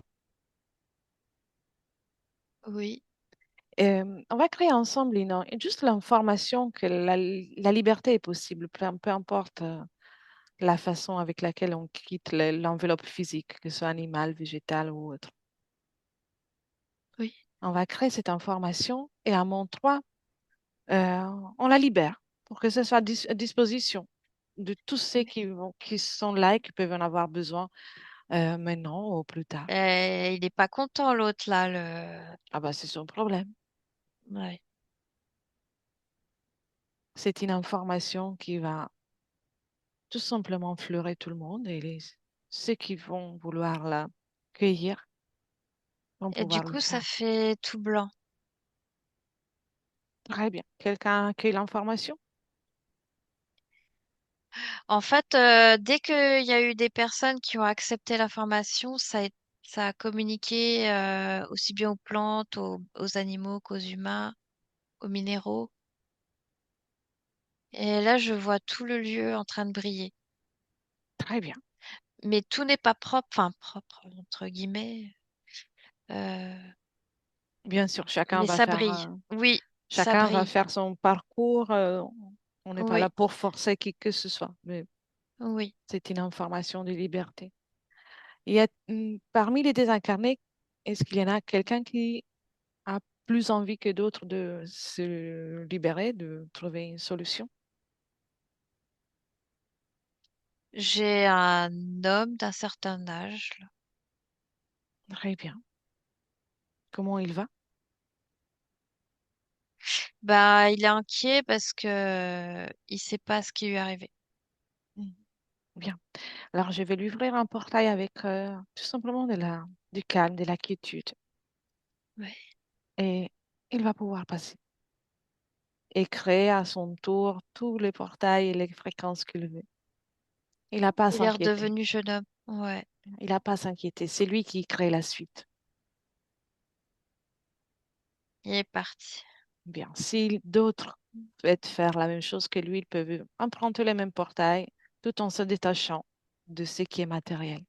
oui, On va créer ensemble juste l'information que la liberté est possible, peu importe la façon avec laquelle on quitte l'enveloppe physique, que ce soit animal, végétal ou autre. oui. On va créer cette information et à mon 3, on la libère pour que ce soit à disposition de tous ceux qui sont là et qui peuvent en avoir besoin maintenant ou plus tard. Il est pas content, l'autre, là, Ah bah c'est son problème. ouais. C'est une information qui va tout simplement fleurer tout le monde et ceux qui vont vouloir la cueillir vont Et du pouvoir le coup, ça faire. fait tout blanc. Très bien. Quelqu'un a accueille l'information? En fait, dès qu'il y a eu des personnes qui ont accepté l'information, ça a communiqué aussi bien aux plantes, aux animaux qu'aux humains, aux minéraux. Et là, je vois tout le lieu en train de briller. Très bien. Mais tout n'est pas propre, enfin propre entre guillemets, euh, Bien sûr, mais ça brille. Oui, ça chacun va brille. faire son parcours. On n'est pas là Oui, pour forcer qui que ce soit, mais oui. c'est une information de liberté. Il y a, parmi les désincarnés, est-ce qu'il y en a quelqu'un qui a plus envie que d'autres de se libérer, de trouver une solution? J'ai un homme d'un certain âge, là. Très bien. Comment il va? Bah, il est inquiet parce que il sait pas ce qui lui est arrivé. Mm. Bien. Alors, je vais lui ouvrir un portail avec tout simplement du calme, de la quiétude. Ouais. Et il va pouvoir passer et créer à son tour tous les portails et les fréquences qu'il veut. Il n'a pas à Il est s'inquiéter. redevenu jeune homme. Ouais, Il n'a pas à s'inquiéter. C'est lui qui crée la suite. il est parti. Bien. Si d'autres souhaitent faire la même chose que lui, ils peuvent emprunter les mêmes portails tout en se détachant de ce qui est matériel.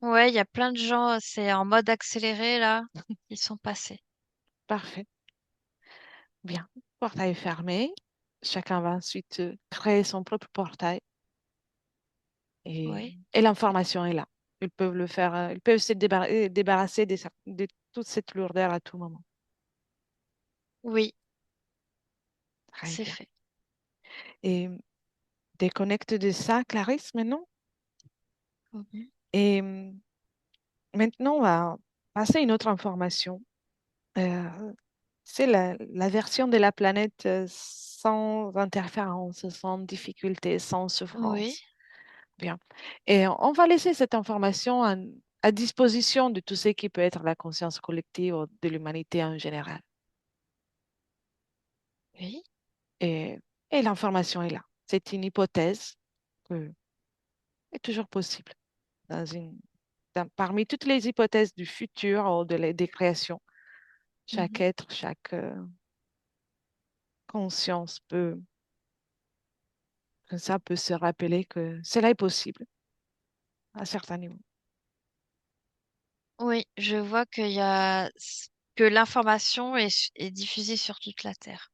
Ouais, il y a plein de gens, c'est en mode accéléré là. Ils sont passés. Parfait. Bien. Portail est fermé. Chacun va ensuite créer son propre portail et, Oui, et l'information est là. Ils peuvent le faire, ils peuvent se débarrasser de toute cette lourdeur à tout moment. oui, Très c'est bien. fait. Et déconnecte de ça, Clarisse, maintenant. Mhm. Et maintenant, on va passer à une autre information. C'est la version de la planète sans interférence, sans difficulté, sans Oui, souffrance. Bien. Et on va laisser cette information à disposition de tout ce qui peut être la conscience collective ou de l'humanité en général. oui. Et, et l'information est là. C'est une hypothèse qui est toujours possible dans parmi toutes les hypothèses du futur ou des créations. Chaque Mhm. être, chaque conscience peut, comme ça, peut se rappeler que cela est possible à certains niveaux. Oui, je vois que l'information est diffusée sur toute la Terre.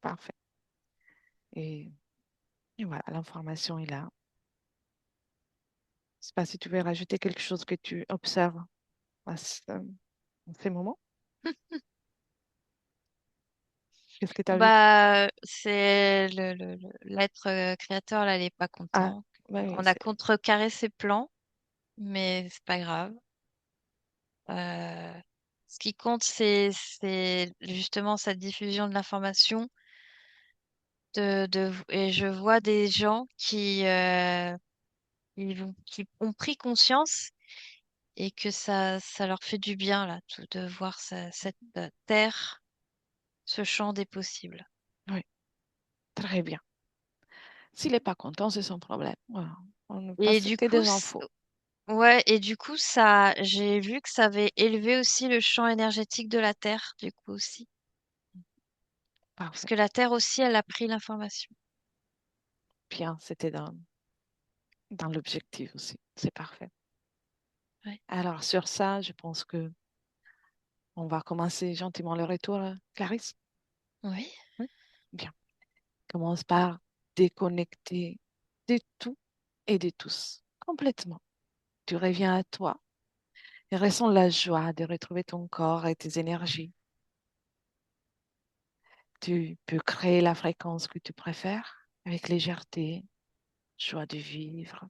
Parfait. Et, et voilà, l'information est là. Je ne sais pas si tu veux rajouter quelque chose que tu observes en ces moments. Qu'est-ce que tu as vu? Bah, c'est l'être créateur là, il est pas Ah, content. oui, On a contrecarré ses plans, mais c'est pas grave. Euh, Ce qui compte, c'est justement cette diffusion de l'information. Et je vois des gens qui ont pris conscience et que ça leur fait du bien là, de voir cette terre, ce champ des possibles. oui, très bien. S'il n'est pas content, c'est son problème. Voilà. On ne Et passe du que coup, des infos. ouais, et du coup, j'ai vu que ça avait élevé aussi le champ énergétique de la Terre, du coup aussi. Parce Parfait. que la Terre aussi, elle a pris l'information. Bien, c'était dans l'objectif aussi. C'est parfait. Ouais. Alors, sur ça, je pense que on va commencer gentiment le retour, Clarisse. Oui, Oui. Bien. Commence par déconnecter de tout et de tous, complètement. Tu reviens à toi et ressens la joie de retrouver ton corps et tes énergies. Tu peux créer la fréquence que tu préfères avec légèreté, joie de vivre,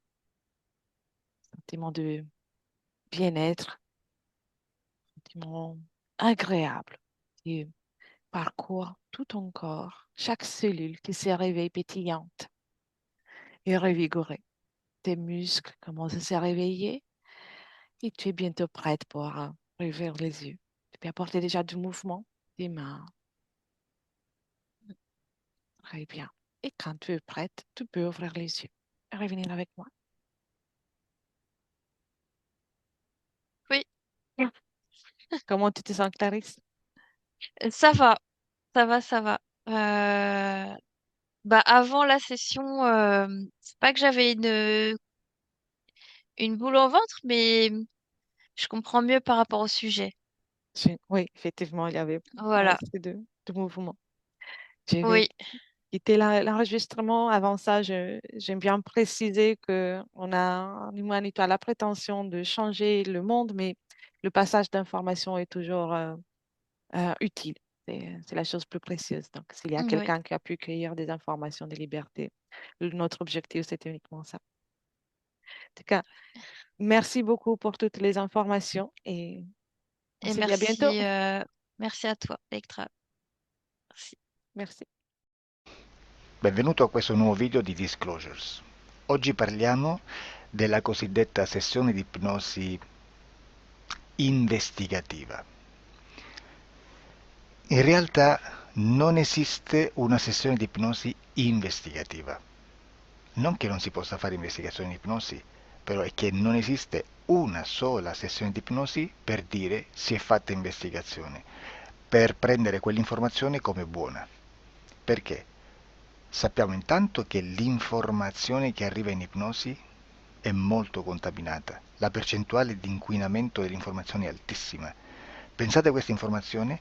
sentiment de bien-être, sentiment agréable qui parcourt tout ton corps, chaque cellule qui se réveille pétillante et revigorée. Tes muscles commencent à se réveiller et tu es bientôt prête pour ouvrir les yeux. Tu peux apporter déjà du mouvement des mains. Très bien. Et quand tu es prête, tu peux ouvrir les yeux et revenir avec moi. Oui, Comment tu te sens, Clarisse? ça va, ça va, ça va. Euh, Bah avant la session, c'est pas que j'avais une boule au ventre, mais je comprends mieux par rapport au sujet. Oui, effectivement, il y avait pas Voilà. assez de mouvement. Je vais Oui, quitter l'enregistrement. Avant ça, j'aime bien préciser qu'on a, l'humanité a la prétention de changer le monde, mais le passage d'informations est toujours utile. C'est la chose plus précieuse. Donc, s'il y a oui. quelqu'un qui a pu cueillir des informations, des libertés, notre objectif, c'était uniquement ça. En tout cas, merci beaucoup pour toutes les informations et on Et se dit à bientôt. merci à toi, Electra. Merci. Merci. Benvenuto a questo nuovo video di Disclosures. Oggi parliamo della cosiddetta sessione di ipnosi investigativa. In realtà non esiste una sessione di ipnosi investigativa. Non che non si possa fare investigazione di ipnosi, però è che non esiste una sola sessione di ipnosi per dire si è fatta investigazione, per prendere quell'informazione come buona. Perché? Sappiamo intanto che l'informazione che arriva in ipnosi è molto contaminata, la percentuale di inquinamento dell'informazione è altissima. Pensate a questa informazione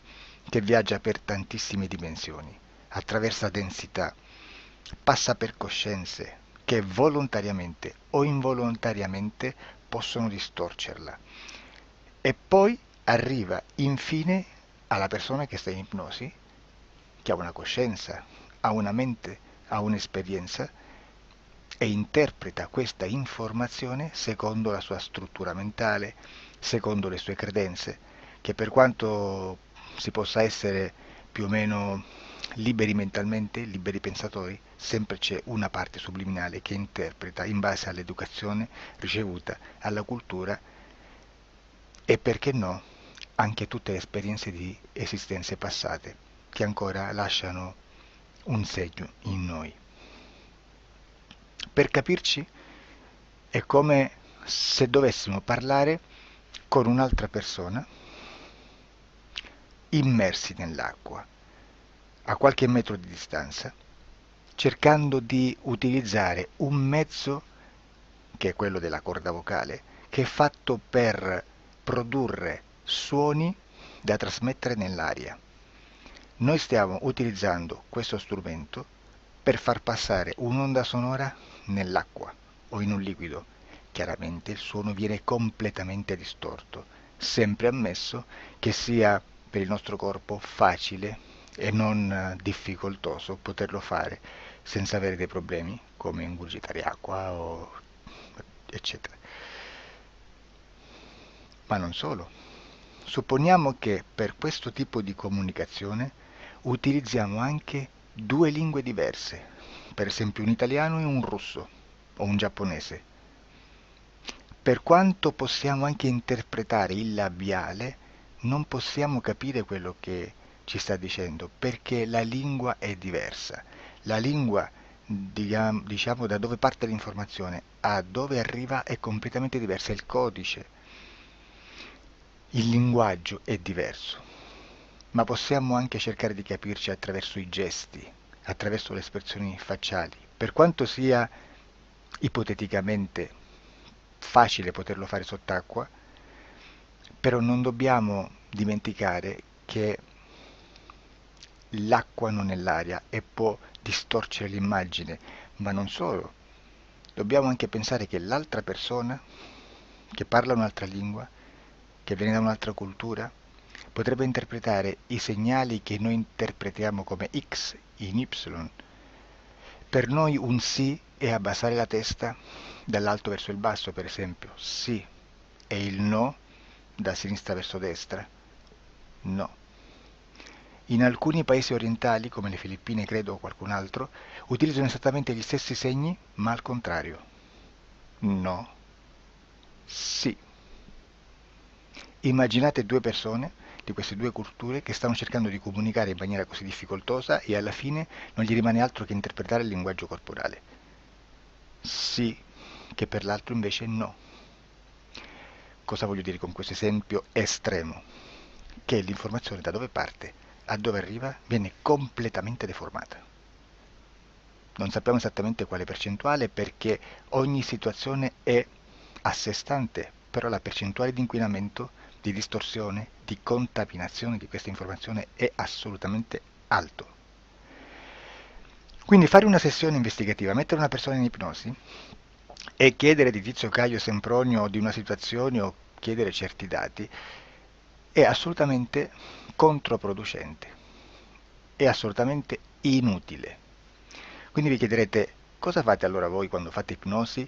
che viaggia per tantissime dimensioni, attraversa densità, passa per coscienze che volontariamente o involontariamente possono distorcerla e poi arriva infine alla persona che sta in ipnosi, che ha una coscienza, ha una mente, ha un'esperienza e interpreta questa informazione secondo la sua struttura mentale, secondo le sue credenze, che per quanto si possa essere più o meno liberi mentalmente, liberi pensatori, sempre c'è una parte subliminale che interpreta in base all'educazione ricevuta, alla cultura e perché no, anche tutte le esperienze di esistenze passate che ancora lasciano un segno in noi. Per capirci, è come se dovessimo parlare con un'altra persona immersi nell'acqua, a qualche metro di distanza, cercando di utilizzare un mezzo, che è quello della corda vocale, che è fatto per produrre suoni da trasmettere nell'aria. Noi stiamo utilizzando questo strumento per far passare un'onda sonora nell'acqua o in un liquido. Chiaramente il suono viene completamente distorto, sempre ammesso che sia per il nostro corpo facile e non difficoltoso poterlo fare senza avere dei problemi come ingurgitare acqua o eccetera. Ma non solo. Supponiamo che per questo tipo di comunicazione utilizziamo anche due lingue diverse, per esempio un italiano e un russo o un giapponese. Per quanto possiamo anche interpretare il labiale, non possiamo capire quello che ci sta dicendo perché la lingua è diversa. La lingua, diciamo, da dove parte l'informazione a dove arriva è completamente diversa, il codice, il linguaggio è diverso, ma possiamo anche cercare di capirci attraverso i gesti, attraverso le espressioni facciali. Per quanto sia ipoteticamente facile poterlo fare sott'acqua, però non dobbiamo dimenticare che l'acqua non è l'aria e può distorcere l'immagine, ma non solo. Dobbiamo anche pensare che l'altra persona, che parla un'altra lingua, che viene da un'altra cultura, potrebbe interpretare i segnali che noi interpretiamo come X in Y. Per noi un sì è abbassare la testa dall'alto verso il basso, per esempio, sì, e il no da sinistra verso destra, no. In alcuni paesi orientali, come le Filippine credo o qualcun altro, utilizzano esattamente gli stessi segni, ma al contrario. No, sì. Immaginate due persone di queste due culture che stanno cercando di comunicare in maniera così difficoltosa e alla fine non gli rimane altro che interpretare il linguaggio corporale. Sì, che per l'altro invece no. Cosa voglio dire con questo esempio estremo? Che l'informazione da dove parte a dove arriva viene completamente deformata. Non sappiamo esattamente quale percentuale perché ogni situazione è a sé stante, però la percentuale di inquinamento, di distorsione, di contaminazione di questa informazione è assolutamente alto. Quindi fare una sessione investigativa, mettere una persona in ipnosi e chiedere di Tizio Caio Sempronio di una situazione o chiedere certi dati è assolutamente controproducente, è assolutamente inutile. Quindi vi chiederete cosa fate allora voi quando fate ipnosi,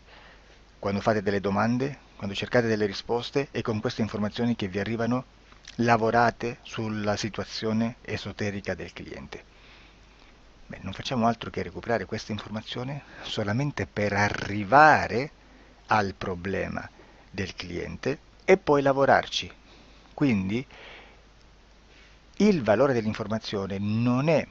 quando fate delle domande, quando cercate delle risposte e con queste informazioni che vi arrivano lavorate sulla situazione esoterica del cliente. Beh, non facciamo altro che recuperare questa informazione solamente per arrivare al problema del cliente e poi lavorarci. Quindi il valore dell'informazione non è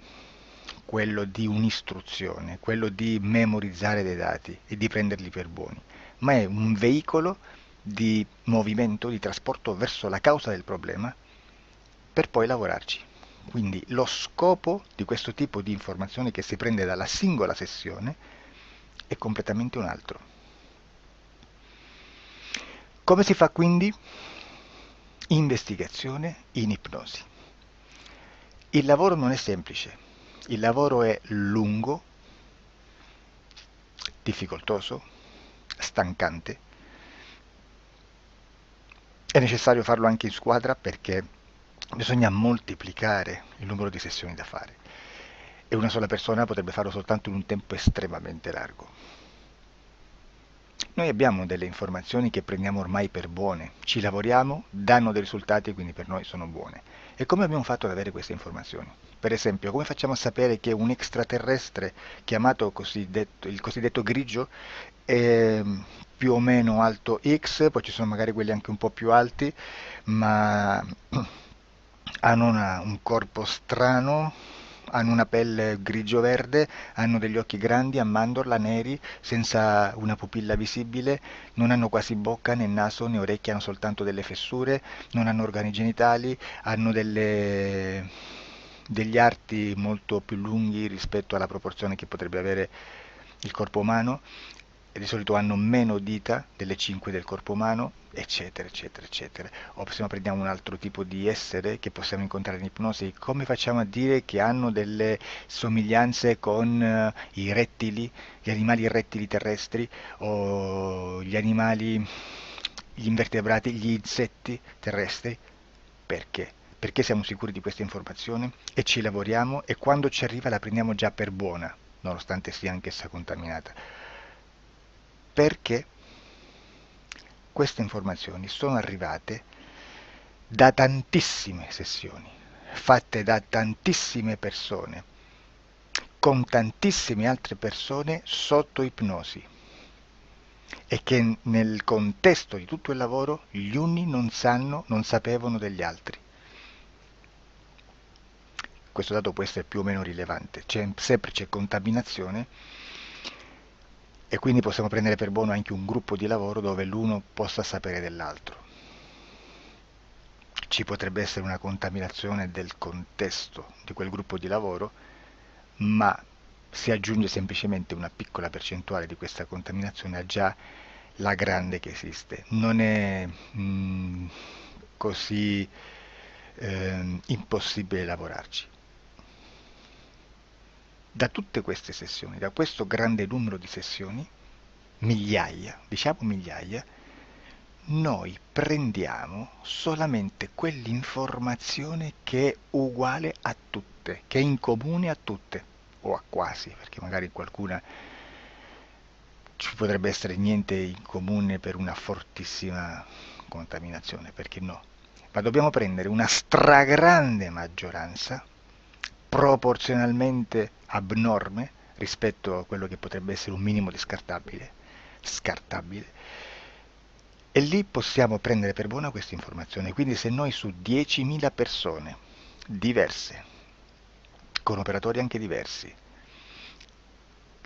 quello di un'istruzione, quello di memorizzare dei dati e di prenderli per buoni, ma è un veicolo di movimento, di trasporto verso la causa del problema per poi lavorarci. Quindi lo scopo di questo tipo di informazione che si prende dalla singola sessione è completamente un altro. Come si fa quindi? Investigazione in ipnosi. Il lavoro non è semplice, il lavoro è lungo, difficoltoso, stancante. È necessario farlo anche in squadra perché bisogna moltiplicare il numero di sessioni da fare e una sola persona potrebbe farlo soltanto in un tempo estremamente largo. Noi abbiamo delle informazioni che prendiamo ormai per buone, ci lavoriamo, danno dei risultati e quindi per noi sono buone. E come abbiamo fatto ad avere queste informazioni? Per esempio, come facciamo a sapere che un extraterrestre chiamato il cosiddetto grigio è più o meno alto X, poi ci sono magari quelli anche un po' più alti, ma hanno un corpo strano, hanno una pelle grigio-verde, hanno degli occhi grandi a mandorla neri, senza una pupilla visibile, non hanno quasi bocca né naso né orecchie, hanno soltanto delle fessure, non hanno organi genitali, hanno degli arti molto più lunghi rispetto alla proporzione che potrebbe avere il corpo umano e di solito hanno meno dita delle 5 del corpo umano, eccetera, eccetera, eccetera. O se no prendiamo un altro tipo di essere che possiamo incontrare in ipnosi, come facciamo a dire che hanno delle somiglianze con i rettili, gli animali rettili terrestri o gli invertebrati, gli insetti terrestri? Perché? Perché siamo sicuri di questa informazione e ci lavoriamo e quando ci arriva la prendiamo già per buona, nonostante sia anch'essa contaminata. Perché queste informazioni sono arrivate da tantissime sessioni, fatte da tantissime persone, con tantissime altre persone sotto ipnosi e che nel contesto di tutto il lavoro gli uni non sapevano degli altri. Questo dato può essere più o meno rilevante, sempre c'è contaminazione e quindi possiamo prendere per buono anche un gruppo di lavoro dove l'uno possa sapere dell'altro. Ci potrebbe essere una contaminazione del contesto di quel gruppo di lavoro, ma si aggiunge semplicemente una piccola percentuale di questa contaminazione a già la grande che esiste. Non è così impossibile lavorarci. Da tutte queste sessioni, da questo grande numero di sessioni, migliaia, diciamo migliaia, noi prendiamo solamente quell'informazione che è uguale a tutte, che è in comune a tutte, o a quasi, perché magari qualcuna ci potrebbe essere niente in comune per una fortissima contaminazione, perché no? Ma dobbiamo prendere una stragrande maggioranza, proporzionalmente abnorme rispetto a quello che potrebbe essere un minimo di scartabile, E lì possiamo prendere per buona questa informazione. Quindi se noi su 10.000 persone diverse, con operatori anche diversi,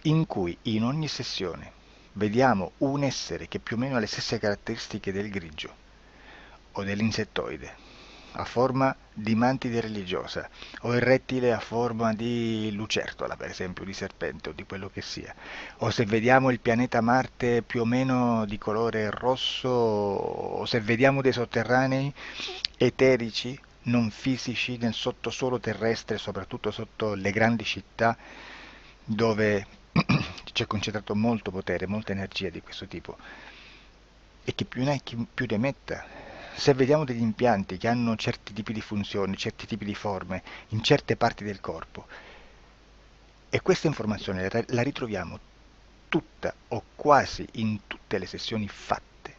in cui in ogni sessione vediamo un essere che più o meno ha le stesse caratteristiche del grigio o dell'insettoide, a forma di mantide religiosa, o il rettile a forma di lucertola, per esempio, di serpente o di quello che sia, o se vediamo il pianeta Marte più o meno di colore rosso, o se vediamo dei sotterranei eterici, non fisici, nel sottosuolo terrestre, soprattutto sotto le grandi città, dove c'è concentrato molto potere, molta energia di questo tipo, e che più ne hai più ne metta. Se vediamo degli impianti che hanno certi tipi di funzioni, certi tipi di forme in certe parti del corpo, e questa informazione la ritroviamo tutta o quasi in tutte le sessioni fatte,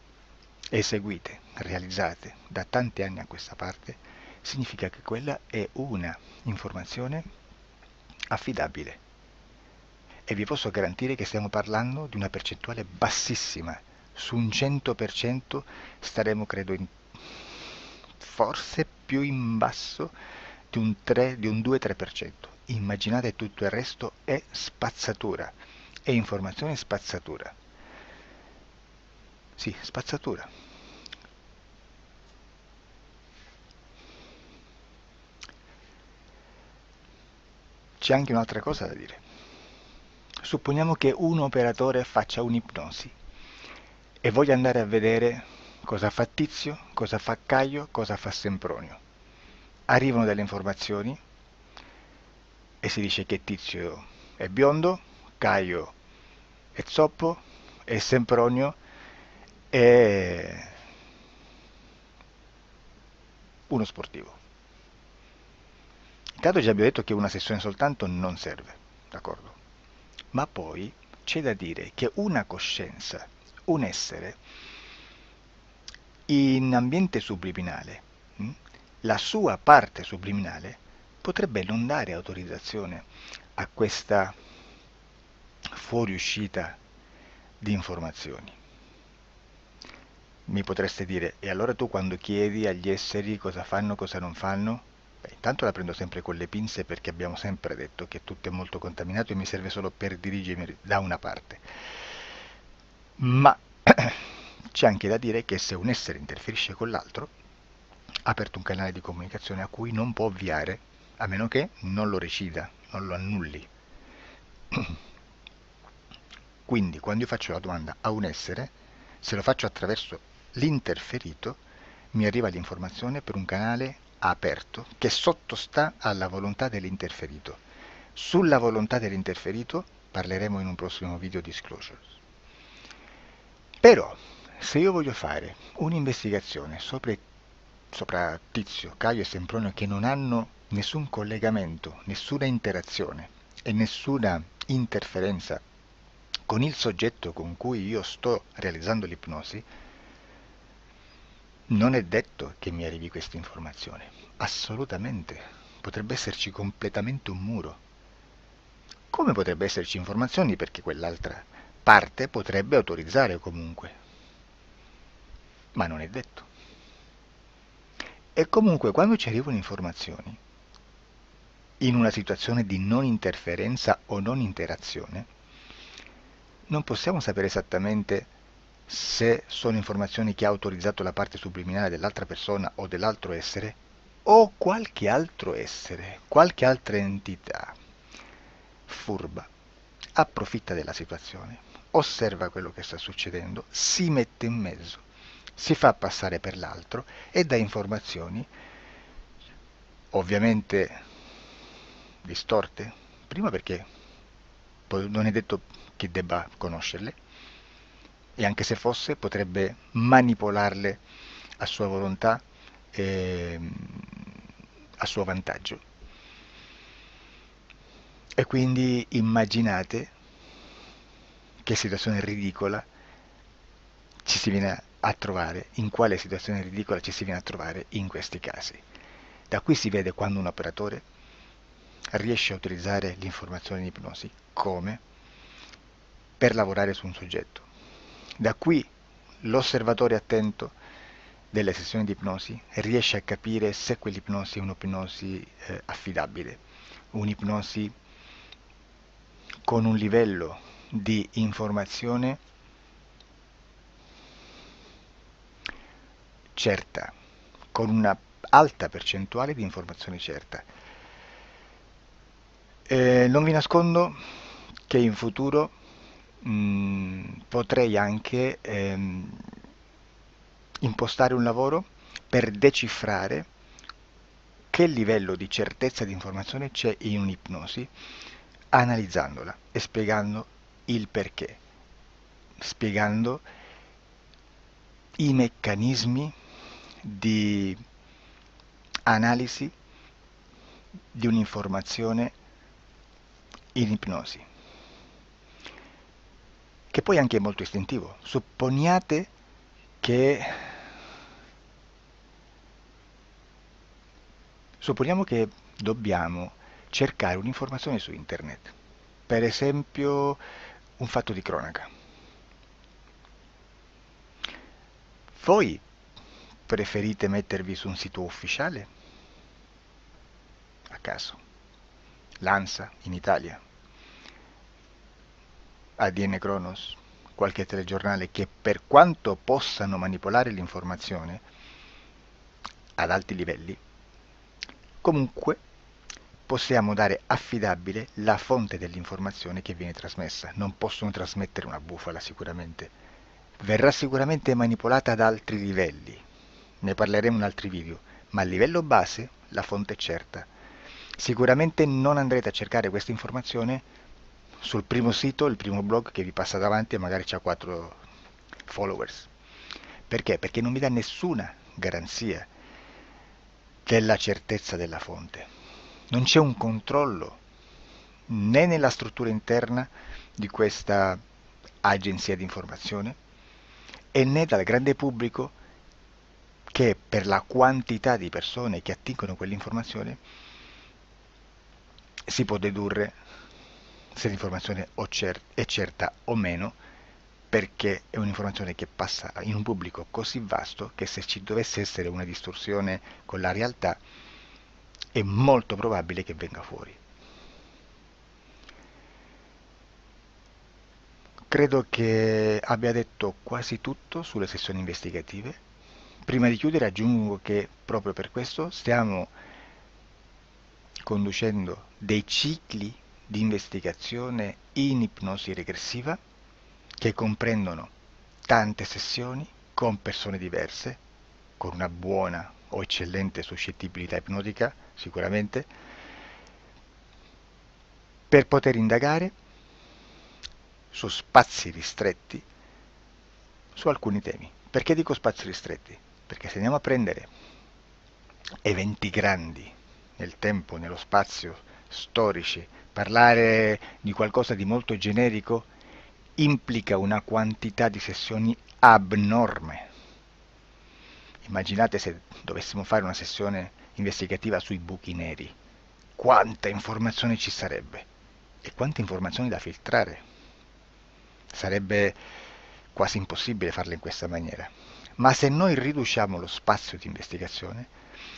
eseguite, realizzate da tanti anni a questa parte, significa che quella è una informazione affidabile. E vi posso garantire che stiamo parlando di una percentuale bassissima. Su un 100% staremo, credo, forse più in basso di un 3, di un 2-3%. Immaginate, tutto il resto è spazzatura, è informazione spazzatura. Sì, spazzatura. C'è anche un'altra cosa da dire. Supponiamo che un operatore faccia un'ipnosi e voglia andare a vedere cosa fa Tizio, cosa fa Caio, cosa fa Sempronio. Arrivano delle informazioni e si dice che Tizio è biondo, Caio è zoppo e Sempronio è uno sportivo. Intanto già abbiamo detto che una sessione soltanto non serve, d'accordo? Ma poi c'è da dire che una coscienza, un essere, in ambiente subliminale, la sua parte subliminale potrebbe non dare autorizzazione a questa fuoriuscita di informazioni. Mi potreste dire, e allora tu quando chiedi agli esseri cosa fanno, cosa non fanno? Beh, intanto la prendo sempre con le pinze perché abbiamo sempre detto che tutto è molto contaminato e mi serve solo per dirigermi da una parte. Ma c'è anche da dire che se un essere interferisce con l'altro, ha aperto un canale di comunicazione a cui non può ovviare, a meno che non lo recida, non lo annulli. Quindi quando io faccio la domanda a un essere, se lo faccio attraverso l'interferito, mi arriva l'informazione per un canale aperto che sottostà alla volontà dell'interferito. Sulla volontà dell'interferito parleremo in un prossimo video disclosures. Però, se io voglio fare un'investigazione sopra Tizio, Caio e Sempronio che non hanno nessun collegamento, nessuna interazione e nessuna interferenza con il soggetto con cui io sto realizzando l'ipnosi, non è detto che mi arrivi questa informazione. Assolutamente. Potrebbe esserci completamente un muro. Come potrebbe esserci informazioni perché quell'altra parte potrebbe autorizzare comunque. Ma non è detto. E comunque quando ci arrivano informazioni, in una situazione di non interferenza o non interazione, non possiamo sapere esattamente se sono informazioni che ha autorizzato la parte subliminale dell'altra persona o dell'altro essere, o qualche altro essere, qualche altra entità furba, approfitta della situazione, osserva quello che sta succedendo, si mette in mezzo, si fa passare per l'altro e dà informazioni, ovviamente distorte, prima perché non è detto che debba conoscerle, e anche se fosse potrebbe manipolarle a sua volontà e a suo vantaggio. E quindi immaginate che situazione ridicola ci si viene a trovare, in quale situazione ridicola ci si viene a trovare in questi casi. Da qui si vede quando un operatore riesce a utilizzare l'informazione di ipnosi come per lavorare su un soggetto. Da qui l'osservatore attento delle sessioni di ipnosi riesce a capire se quell'ipnosi è un'ipnosi affidabile, un'ipnosi con un livello di informazione certa, con una alta percentuale di informazione certa. Non vi nascondo che in futuro potrei anche impostare un lavoro per decifrare che livello di certezza di informazione c'è in un'ipnosi, analizzandola e spiegando il perché, spiegando i meccanismi di analisi di un'informazione in ipnosi, che poi anche è molto istintivo. Supponiamo che dobbiamo cercare un'informazione su internet, per esempio un fatto di cronaca. Voi preferite mettervi su un sito ufficiale? A caso. L'ANSA in Italia, ADN Kronos, qualche telegiornale che per quanto possano manipolare l'informazione ad alti livelli, comunque possiamo dare affidabile la fonte dell'informazione che viene trasmessa. Non possono trasmettere una bufala sicuramente. Verrà sicuramente manipolata ad altri livelli. Ne parleremo in altri video, ma a livello base la fonte è certa. Sicuramente non andrete a cercare questa informazione sul primo sito, il primo blog che vi passa davanti e magari c'ha 4 followers. Perché? Perché non vi dà nessuna garanzia della certezza della fonte. Non c'è un controllo né nella struttura interna di questa agenzia di informazione e né dal grande pubblico, che per la quantità di persone che attingono quell'informazione si può dedurre se l'informazione è certa o meno, perché è un'informazione che passa in un pubblico così vasto che se ci dovesse essere una distorsione con la realtà è molto probabile che venga fuori. Credo che abbia detto quasi tutto sulle sessioni investigative. Prima di chiudere aggiungo che proprio per questo stiamo conducendo dei cicli di investigazione in ipnosi regressiva che comprendono tante sessioni con persone diverse, con una buona o eccellente suscettibilità ipnotica sicuramente, per poter indagare su spazi ristretti su alcuni temi. Perché dico spazi ristretti? Perché se andiamo a prendere eventi grandi nel tempo, nello spazio, storici, parlare di qualcosa di molto generico implica una quantità di sessioni abnorme. Immaginate se dovessimo fare una sessione investigativa sui buchi neri, quanta informazione ci sarebbe e quante informazioni da filtrare. Sarebbe quasi impossibile farle in questa maniera. Ma se noi riduciamo lo spazio di investigazione,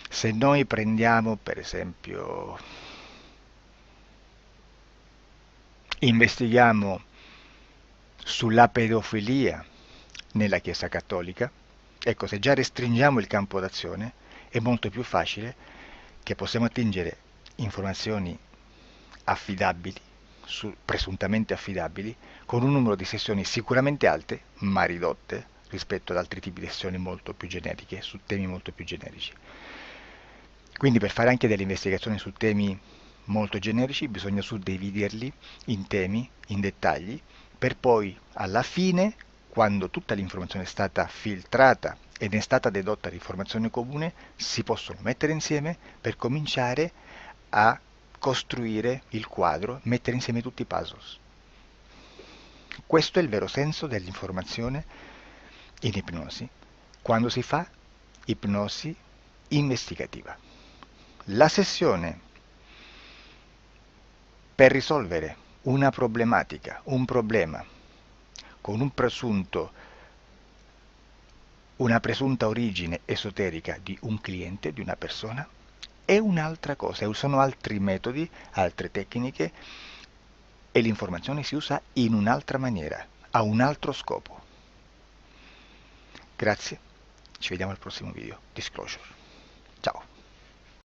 se noi prendiamo per esempio, investighiamo sulla pedofilia nella Chiesa Cattolica, ecco, se già restringiamo il campo d'azione è molto più facile che possiamo attingere informazioni affidabili, presuntamente affidabili, con un numero di sessioni sicuramente alte, ma ridotte rispetto ad altri tipi di sessioni molto più generiche, su temi molto più generici. Quindi per fare anche delle investigazioni su temi molto generici bisogna suddividerli in temi, in dettagli, per poi alla fine, quando tutta l'informazione è stata filtrata ed è stata dedotta di informazione comune, si possono mettere insieme per cominciare a costruire il quadro, mettere insieme tutti i puzzle. Questo è il vero senso dell'informazione in ipnosi, quando si fa ipnosi investigativa. La sessione per risolvere una problematica, un problema, con un presunto una presunta origine esoterica di un cliente, di una persona, è un'altra cosa, sono altri metodi, altre tecniche e l'informazione si usa in un'altra maniera, ha un altro scopo. Grazie, ci vediamo al prossimo video. Disclosure.